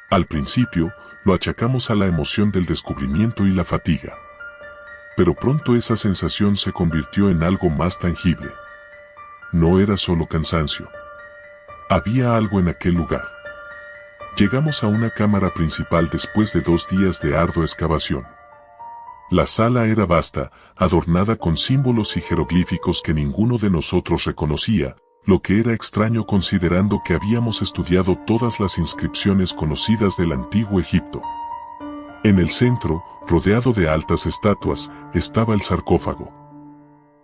Al principio, lo achacamos a la emoción del descubrimiento y la fatiga. Pero pronto esa sensación se convirtió en algo más tangible. No era solo cansancio. Había algo en aquel lugar. Llegamos a una cámara principal después de 2 días de ardua excavación. La sala era vasta, adornada con símbolos y jeroglíficos que ninguno de nosotros reconocía, lo que era extraño considerando que habíamos estudiado todas las inscripciones conocidas del antiguo Egipto. En el centro, rodeado de altas estatuas, estaba el sarcófago.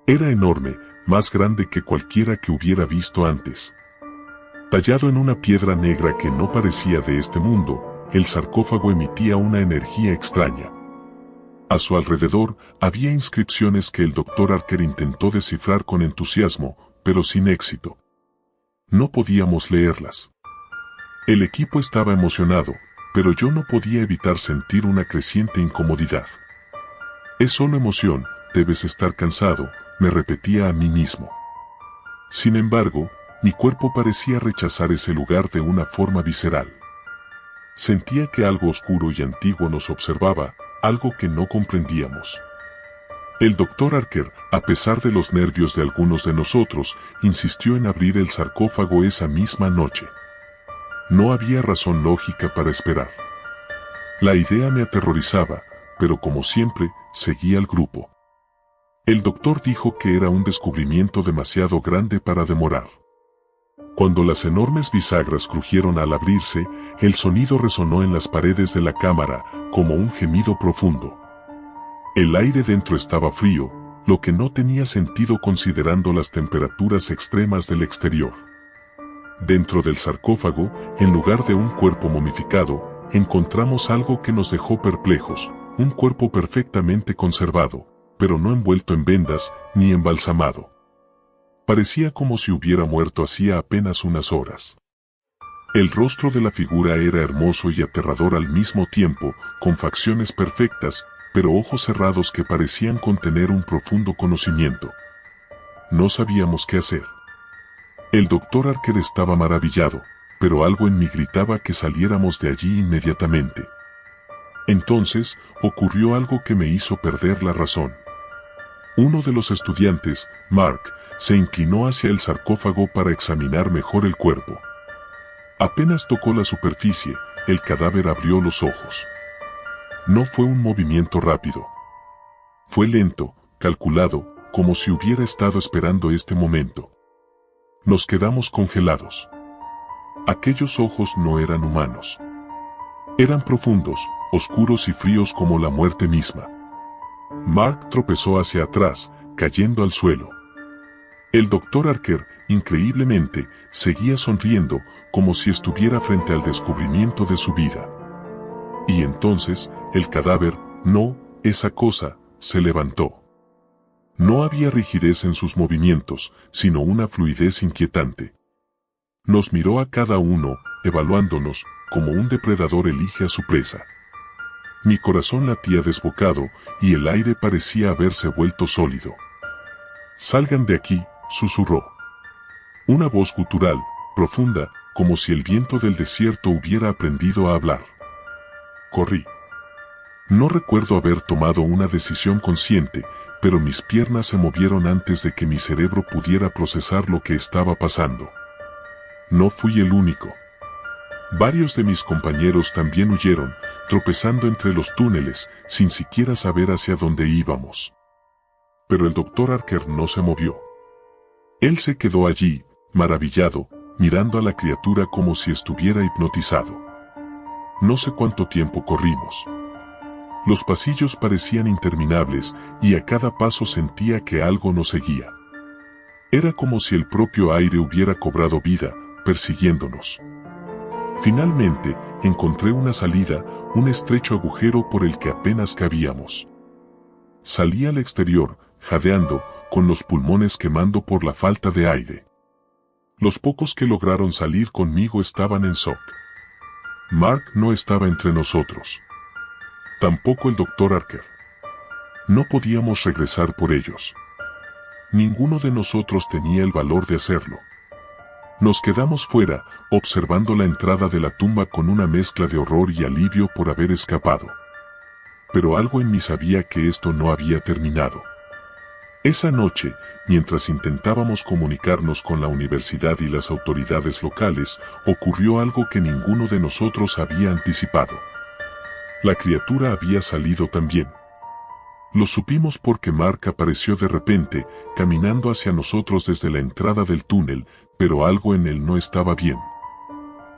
Era enorme, más grande que cualquiera que hubiera visto antes. Tallado en una piedra negra que no parecía de este mundo, el sarcófago emitía una energía extraña. A su alrededor había inscripciones que el Dr. Archer intentó descifrar con entusiasmo, pero sin éxito. No podíamos leerlas. El equipo estaba emocionado, pero yo no podía evitar sentir una creciente incomodidad. Es solo emoción, debes estar cansado, me repetía a mí mismo. Sin embargo, mi cuerpo parecía rechazar ese lugar de una forma visceral. Sentía que algo oscuro y antiguo nos observaba, algo que no comprendíamos. El Dr. Archer, a pesar de los nervios de algunos de nosotros, insistió en abrir el sarcófago esa misma noche. No había razón lógica para esperar. La idea me aterrorizaba, pero como siempre, seguí al grupo. El doctor dijo que era un descubrimiento demasiado grande para demorar. Cuando las enormes bisagras crujieron al abrirse, el sonido resonó en las paredes de la cámara, como un gemido profundo. El aire dentro estaba frío, lo que no tenía sentido considerando las temperaturas extremas del exterior. Dentro del sarcófago, en lugar de un cuerpo momificado, encontramos algo que nos dejó perplejos, un cuerpo perfectamente conservado, pero no envuelto en vendas, ni embalsamado. Parecía como si hubiera muerto hacía apenas unas horas. El rostro de la figura era hermoso y aterrador al mismo tiempo, con facciones perfectas, pero ojos cerrados que parecían contener un profundo conocimiento. No sabíamos qué hacer. El Dr. Archer estaba maravillado, pero algo en mí gritaba que saliéramos de allí inmediatamente. Entonces, ocurrió algo que me hizo perder la razón. Uno de los estudiantes, Mark, se inclinó hacia el sarcófago para examinar mejor el cuerpo. Apenas tocó la superficie, el cadáver abrió los ojos. No fue un movimiento rápido. Fue lento, calculado, como si hubiera estado esperando este momento. Nos quedamos congelados. Aquellos ojos no eran humanos. Eran profundos, oscuros y fríos como la muerte misma. Mark tropezó hacia atrás, cayendo al suelo. El doctor Archer, increíblemente, seguía sonriendo como si estuviera frente al descubrimiento de su vida. Y entonces, el cadáver, no, esa cosa, se levantó. No había rigidez en sus movimientos, sino una fluidez inquietante. Nos miró a cada uno, evaluándonos, como un depredador elige a su presa. Mi corazón latía desbocado, y el aire parecía haberse vuelto sólido. «Salgan de aquí», susurró. Una voz gutural, profunda, como si el viento del desierto hubiera aprendido a hablar. Corrí. No recuerdo haber tomado una decisión consciente, pero mis piernas se movieron antes de que mi cerebro pudiera procesar lo que estaba pasando. No fui el único. Varios de mis compañeros también huyeron, tropezando entre los túneles, sin siquiera saber hacia dónde íbamos. Pero el doctor Archer no se movió. Él se quedó allí, maravillado, mirando a la criatura como si estuviera hipnotizado. No sé cuánto tiempo corrimos. Los pasillos parecían interminables y a cada paso sentía que algo nos seguía. Era como si el propio aire hubiera cobrado vida, persiguiéndonos. Finalmente, encontré una salida, un estrecho agujero por el que apenas cabíamos. Salí al exterior, jadeando, con los pulmones quemando por la falta de aire. Los pocos que lograron salir conmigo estaban en shock. Mark no estaba entre nosotros. Tampoco el doctor Archer. No podíamos regresar por ellos. Ninguno de nosotros tenía el valor de hacerlo. Nos quedamos fuera, observando la entrada de la tumba con una mezcla de horror y alivio por haber escapado. Pero algo en mí sabía que esto no había terminado. Esa noche, mientras intentábamos comunicarnos con la universidad y las autoridades locales, ocurrió algo que ninguno de nosotros había anticipado. La criatura había salido también. Lo supimos porque Mark apareció de repente, caminando hacia nosotros desde la entrada del túnel, pero algo en él no estaba bien.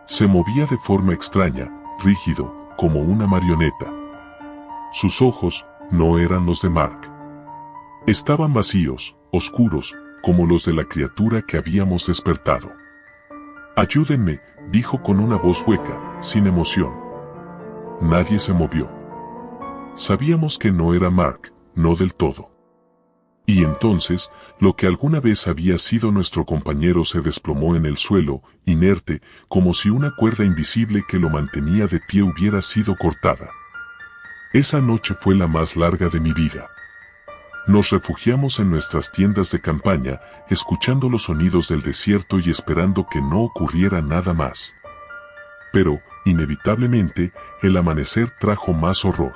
Se movía de forma extraña, rígido, como una marioneta. Sus ojos no eran los de Mark. Estaban vacíos, oscuros, como los de la criatura que habíamos despertado. «Ayúdenme», dijo con una voz hueca, sin emoción. Nadie se movió. Sabíamos que no era Mark, no del todo. Y entonces, lo que alguna vez había sido nuestro compañero se desplomó en el suelo, inerte, como si una cuerda invisible que lo mantenía de pie hubiera sido cortada. Esa noche fue la más larga de mi vida. Nos refugiamos en nuestras tiendas de campaña, escuchando los sonidos del desierto y esperando que no ocurriera nada más. Pero, inevitablemente, el amanecer trajo más horror.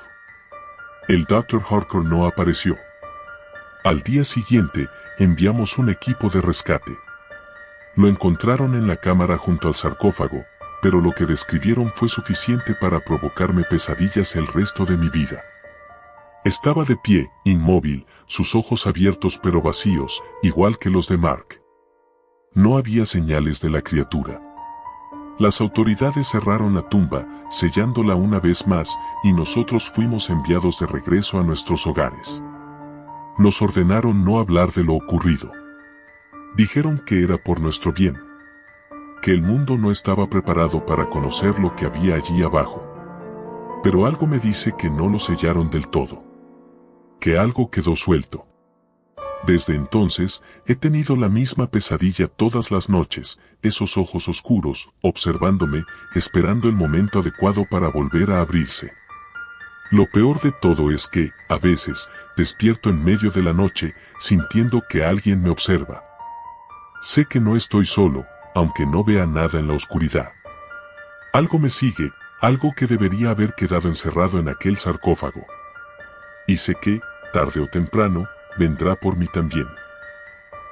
El Dr. Harker no apareció. Al día siguiente, enviamos un equipo de rescate. Lo encontraron en la cámara junto al sarcófago, pero lo que describieron fue suficiente para provocarme pesadillas el resto de mi vida. Estaba de pie, inmóvil, sus ojos abiertos pero vacíos, igual que los de Mark. No había señales de la criatura. Las autoridades cerraron la tumba, sellándola una vez más, y nosotros fuimos enviados de regreso a nuestros hogares. Nos ordenaron no hablar de lo ocurrido. Dijeron que era por nuestro bien. Que el mundo no estaba preparado para conocer lo que había allí abajo. Pero algo me dice que no lo sellaron del todo. Que algo quedó suelto. Desde entonces, he tenido la misma pesadilla todas las noches, esos ojos oscuros, observándome, esperando el momento adecuado para volver a abrirse. Lo peor de todo es que, a veces, despierto en medio de la noche, sintiendo que alguien me observa. Sé que no estoy solo, aunque no vea nada en la oscuridad. Algo me sigue, algo que debería haber quedado encerrado en aquel sarcófago. Y sé que, tarde o temprano, vendrá por mí también.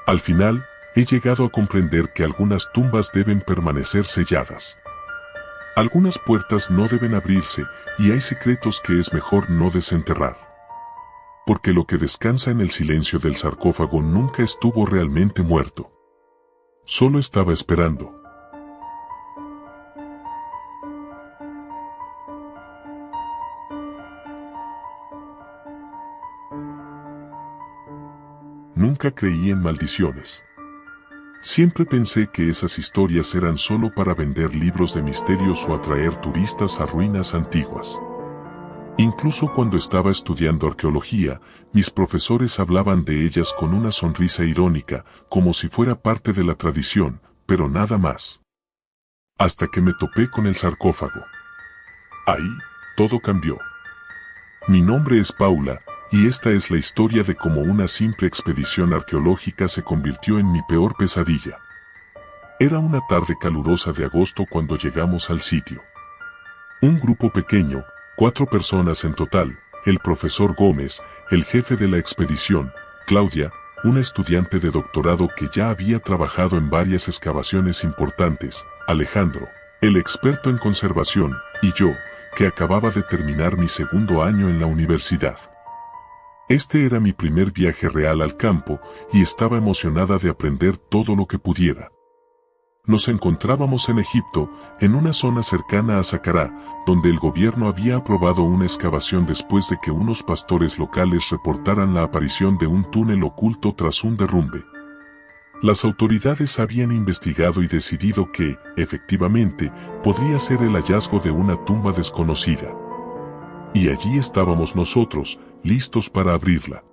Al final, he llegado a comprender que algunas tumbas deben permanecer selladas. Algunas puertas no deben abrirse, y hay secretos que es mejor no desenterrar. Porque lo que descansa en el silencio del sarcófago nunca estuvo realmente muerto. Solo estaba esperando. nunca creí en maldiciones. Siempre pensé que esas historias eran solo para vender libros de misterios o atraer turistas a ruinas antiguas. Incluso cuando estaba estudiando arqueología, mis profesores hablaban de ellas con una sonrisa irónica, como si fuera parte de la tradición, pero nada más. Hasta que me topé con el sarcófago. Ahí, todo cambió. Mi nombre es Paula, y esta es la historia de cómo una simple expedición arqueológica se convirtió en mi peor pesadilla. Era una tarde calurosa de agosto cuando llegamos al sitio. Un grupo pequeño, 4 personas en total, el profesor Gómez, el jefe de la expedición, Claudia, una estudiante de doctorado que ya había trabajado en varias excavaciones importantes, Alejandro, el experto en conservación, y yo, que acababa de terminar mi segundo año en la universidad. Este era mi primer viaje real al campo, y estaba emocionada de aprender todo lo que pudiera. Nos encontrábamos en Egipto, en una zona cercana a Saqqara, donde el gobierno había aprobado una excavación después de que unos pastores locales reportaran la aparición de un túnel oculto tras un derrumbe. Las autoridades habían investigado y decidido que, efectivamente, podría ser el hallazgo de una tumba desconocida. Y allí estábamos nosotros, listos para abrirla.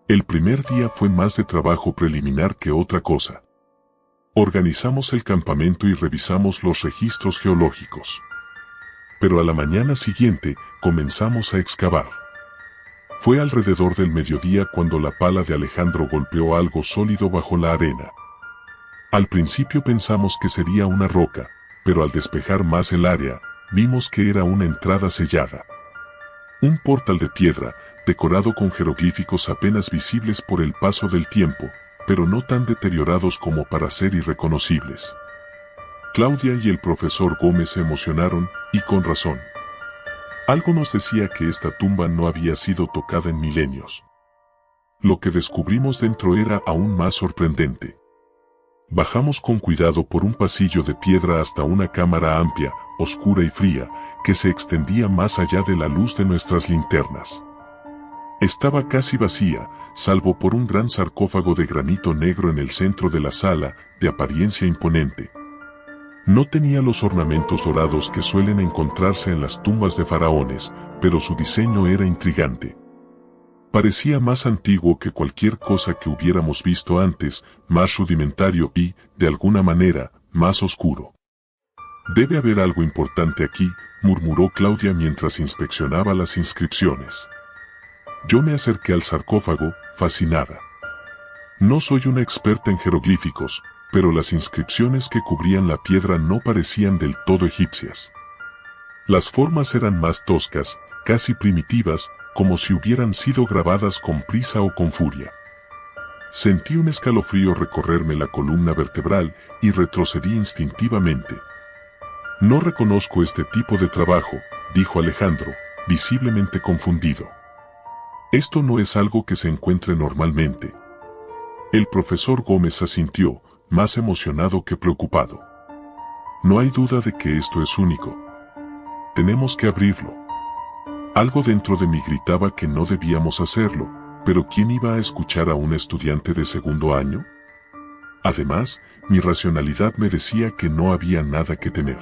El primer día fue más de trabajo preliminar que otra cosa. Organizamos el campamento y revisamos los registros geológicos. Pero a la mañana siguiente, comenzamos a excavar. Fue alrededor del mediodía cuando la pala de Alejandro golpeó algo sólido bajo la arena. Al principio pensamos que sería una roca, pero al despejar más el área, vimos que era una entrada sellada. Un portal de piedra, decorado con jeroglíficos apenas visibles por el paso del tiempo, pero no tan deteriorados como para ser irreconocibles. Claudia y el profesor Gómez se emocionaron, y con razón. Algo nos decía que esta tumba no había sido tocada en milenios. Lo que descubrimos dentro era aún más sorprendente. Bajamos con cuidado por un pasillo de piedra hasta una cámara amplia, oscura y fría, que se extendía más allá de la luz de nuestras linternas. Estaba casi vacía, salvo por un gran sarcófago de granito negro en el centro de la sala, de apariencia imponente. No tenía los ornamentos dorados que suelen encontrarse en las tumbas de faraones, pero su diseño era intrigante. Parecía más antiguo que cualquier cosa que hubiéramos visto antes, más rudimentario y, de alguna manera, más oscuro. «Debe haber algo importante aquí», murmuró Claudia mientras inspeccionaba las inscripciones. Yo me acerqué al sarcófago, fascinada. No soy una experta en jeroglíficos, pero las inscripciones que cubrían la piedra no parecían del todo egipcias. Las formas eran más toscas, casi primitivas, como si hubieran sido grabadas con prisa o con furia. Sentí un escalofrío recorrerme la columna vertebral y retrocedí instintivamente. «No reconozco este tipo de trabajo», dijo Alejandro, visiblemente confundido. «Esto no es algo que se encuentre normalmente». El profesor Gómez asintió, más emocionado que preocupado. «No hay duda de que esto es único. Tenemos que abrirlo». Algo dentro de mí gritaba que no debíamos hacerlo, pero ¿quién iba a escuchar a un estudiante de segundo año? Además, mi racionalidad me decía que no había nada que temer.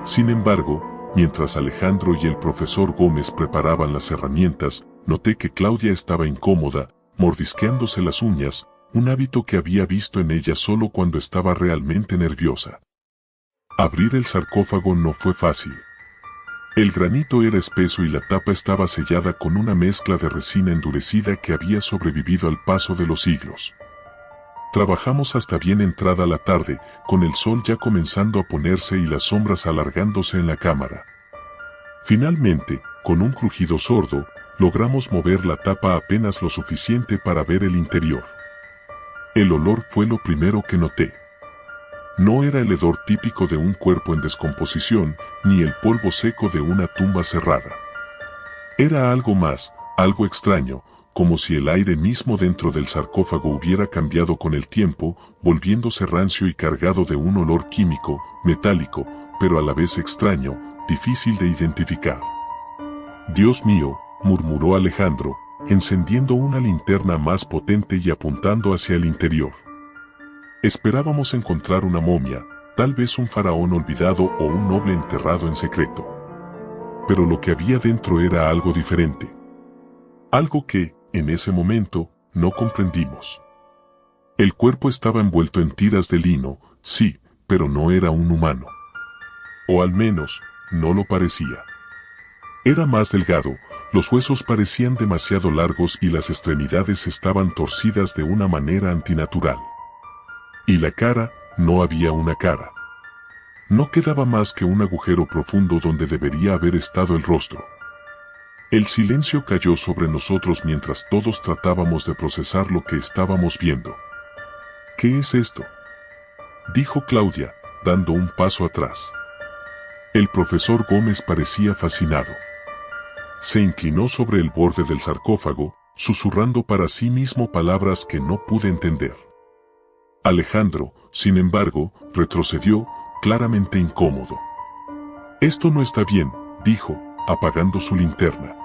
Sin embargo, mientras Alejandro y el profesor Gómez preparaban las herramientas, noté que Claudia estaba incómoda, mordisqueándose las uñas, un hábito que había visto en ella solo cuando estaba realmente nerviosa. Abrir el sarcófago no fue fácil. El granito era espeso y la tapa estaba sellada con una mezcla de resina endurecida que había sobrevivido al paso de los siglos. Trabajamos hasta bien entrada la tarde, con el sol ya comenzando a ponerse y las sombras alargándose en la cámara. Finalmente, con un crujido sordo, logramos mover la tapa apenas lo suficiente para ver el interior. El olor fue lo primero que noté. No era el hedor típico de un cuerpo en descomposición, ni el polvo seco de una tumba cerrada. Era algo más, algo extraño, como si el aire mismo dentro del sarcófago hubiera cambiado con el tiempo, volviéndose rancio y cargado de un olor químico, metálico, pero a la vez extraño, difícil de identificar. «Dios mío», murmuró Alejandro, encendiendo una linterna más potente y apuntando hacia el interior. Esperábamos encontrar una momia, tal vez un faraón olvidado o un noble enterrado en secreto. Pero lo que había dentro era algo diferente. Algo que, en ese momento, no comprendimos. El cuerpo estaba envuelto en tiras de lino, sí, pero no era un humano. O al menos, no lo parecía. Era más delgado, los huesos parecían demasiado largos y las extremidades estaban torcidas de una manera antinatural. Y la cara, no había una cara. No quedaba más que un agujero profundo donde debería haber estado el rostro. El silencio cayó sobre nosotros mientras todos tratábamos de procesar lo que estábamos viendo. ¿Qué es esto?, dijo Claudia, dando un paso atrás. El profesor Gómez parecía fascinado. Se inclinó sobre el borde del sarcófago, susurrando para sí mismo palabras que no pude entender. Alejandro, sin embargo, retrocedió, claramente incómodo. «Esto no está bien», dijo, apagando su linterna.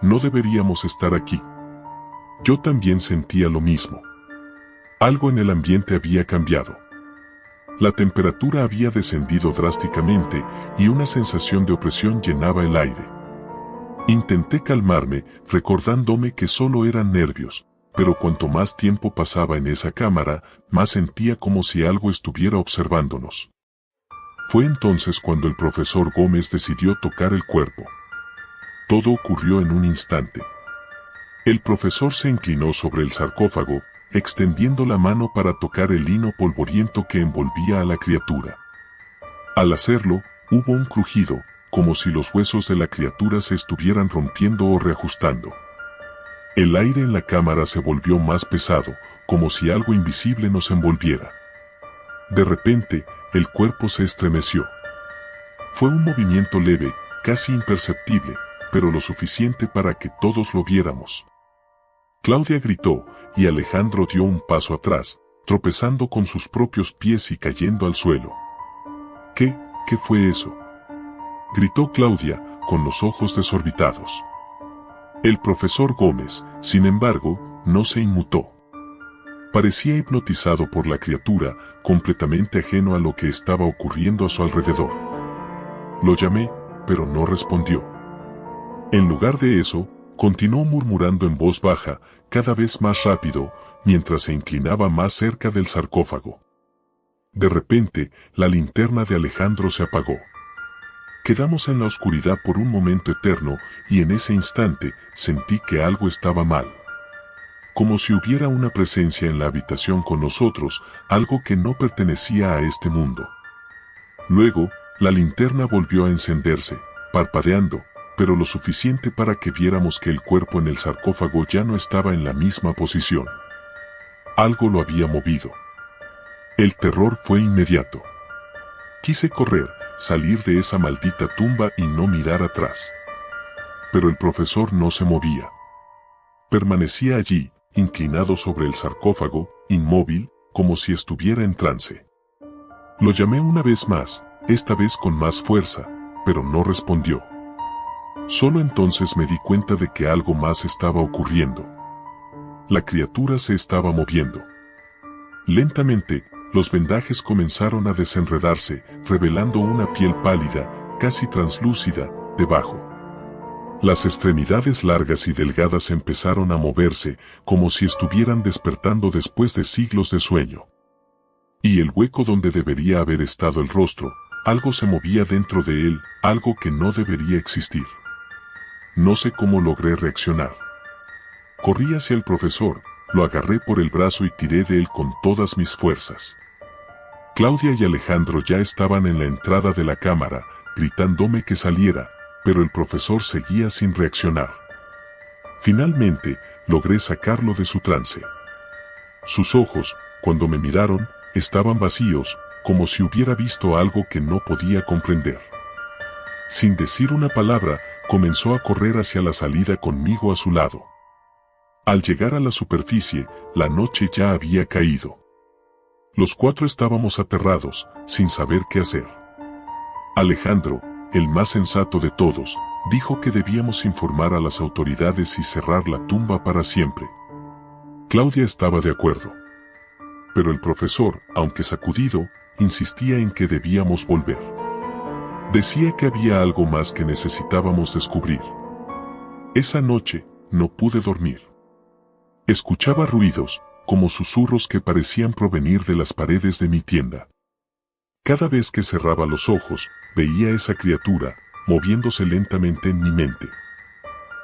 «No deberíamos estar aquí». Yo también sentía lo mismo. Algo en el ambiente había cambiado. La temperatura había descendido drásticamente y una sensación de opresión llenaba el aire. Intenté calmarme, recordándome que solo eran nervios, pero cuanto más tiempo pasaba en esa cámara, más sentía como si algo estuviera observándonos. Fue entonces cuando el profesor Gómez decidió tocar el cuerpo. Todo ocurrió en un instante. El profesor se inclinó sobre el sarcófago, extendiendo la mano para tocar el lino polvoriento que envolvía a la criatura. Al hacerlo, hubo un crujido, como si los huesos de la criatura se estuvieran rompiendo o reajustando. El aire en la cámara se volvió más pesado, como si algo invisible nos envolviera. De repente, el cuerpo se estremeció. Fue un movimiento leve, casi imperceptible, pero lo suficiente para que todos lo viéramos. Claudia gritó, y Alejandro dio un paso atrás, tropezando con sus propios pies y cayendo al suelo. ¿Qué fue eso?, gritó Claudia, con los ojos desorbitados. El profesor Gómez, sin embargo, no se inmutó. Parecía hipnotizado por la criatura, completamente ajeno a lo que estaba ocurriendo a su alrededor. Lo llamé, pero no respondió. En lugar de eso, continuó murmurando en voz baja, cada vez más rápido, mientras se inclinaba más cerca del sarcófago. De repente, la linterna de Alejandro se apagó. Quedamos en la oscuridad por un momento eterno, y en ese instante, sentí que algo estaba mal. Como si hubiera una presencia en la habitación con nosotros, algo que no pertenecía a este mundo. Luego, la linterna volvió a encenderse, parpadeando, pero lo suficiente para que viéramos que el cuerpo en el sarcófago ya no estaba en la misma posición. Algo lo había movido. El terror fue inmediato. Quise correr, salir de esa maldita tumba y no mirar atrás. Pero el profesor no se movía. Permanecía allí, inclinado sobre el sarcófago, inmóvil, como si estuviera en trance. Lo llamé una vez más, esta vez con más fuerza, pero no respondió. Solo entonces me di cuenta de que algo más estaba ocurriendo. La criatura se estaba moviendo. Lentamente, los vendajes comenzaron a desenredarse, revelando una piel pálida, casi translúcida, debajo. Las extremidades largas y delgadas empezaron a moverse, como si estuvieran despertando después de siglos de sueño. Y el hueco donde debería haber estado el rostro, algo se movía dentro de él, algo que no debería existir. No sé cómo logré reaccionar. Corrí hacia el profesor, lo agarré por el brazo y tiré de él con todas mis fuerzas. Claudia y Alejandro ya estaban en la entrada de la cámara, gritándome que saliera, pero el profesor seguía sin reaccionar. Finalmente, logré sacarlo de su trance. Sus ojos, cuando me miraron, estaban vacíos, como si hubiera visto algo que no podía comprender. Sin decir una palabra, comenzó a correr hacia la salida conmigo a su lado. Al llegar a la superficie, la noche ya había caído. Los cuatro estábamos aterrados, sin saber qué hacer. Alejandro, el más sensato de todos, Dijo que debíamos informar a las autoridades y cerrar la tumba para siempre. Claudia estaba de acuerdo. Pero el profesor, aunque sacudido, insistía en que debíamos volver. Decía que había algo más que necesitábamos descubrir. Esa noche, no pude dormir. Escuchaba ruidos, como susurros que parecían provenir de las paredes de mi tienda. Cada vez que cerraba los ojos, veía esa criatura, moviéndose lentamente en mi mente.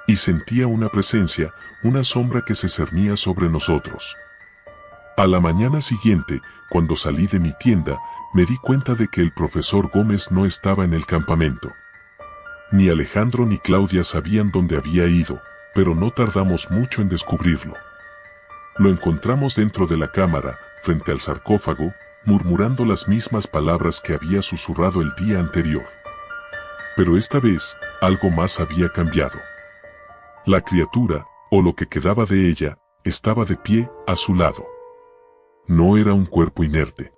Y sentía una presencia, una sombra que se cernía sobre nosotros. A la mañana siguiente, cuando salí de mi tienda, me di cuenta de que el profesor Gómez no estaba en el campamento. Ni Alejandro ni Claudia sabían dónde había ido, pero no tardamos mucho en descubrirlo. Lo encontramos dentro de la cámara, frente al sarcófago, murmurando las mismas palabras que había susurrado el día anterior. Pero esta vez, algo más había cambiado. La criatura, o lo que quedaba de ella, estaba de pie, a su lado. No era un cuerpo inerte.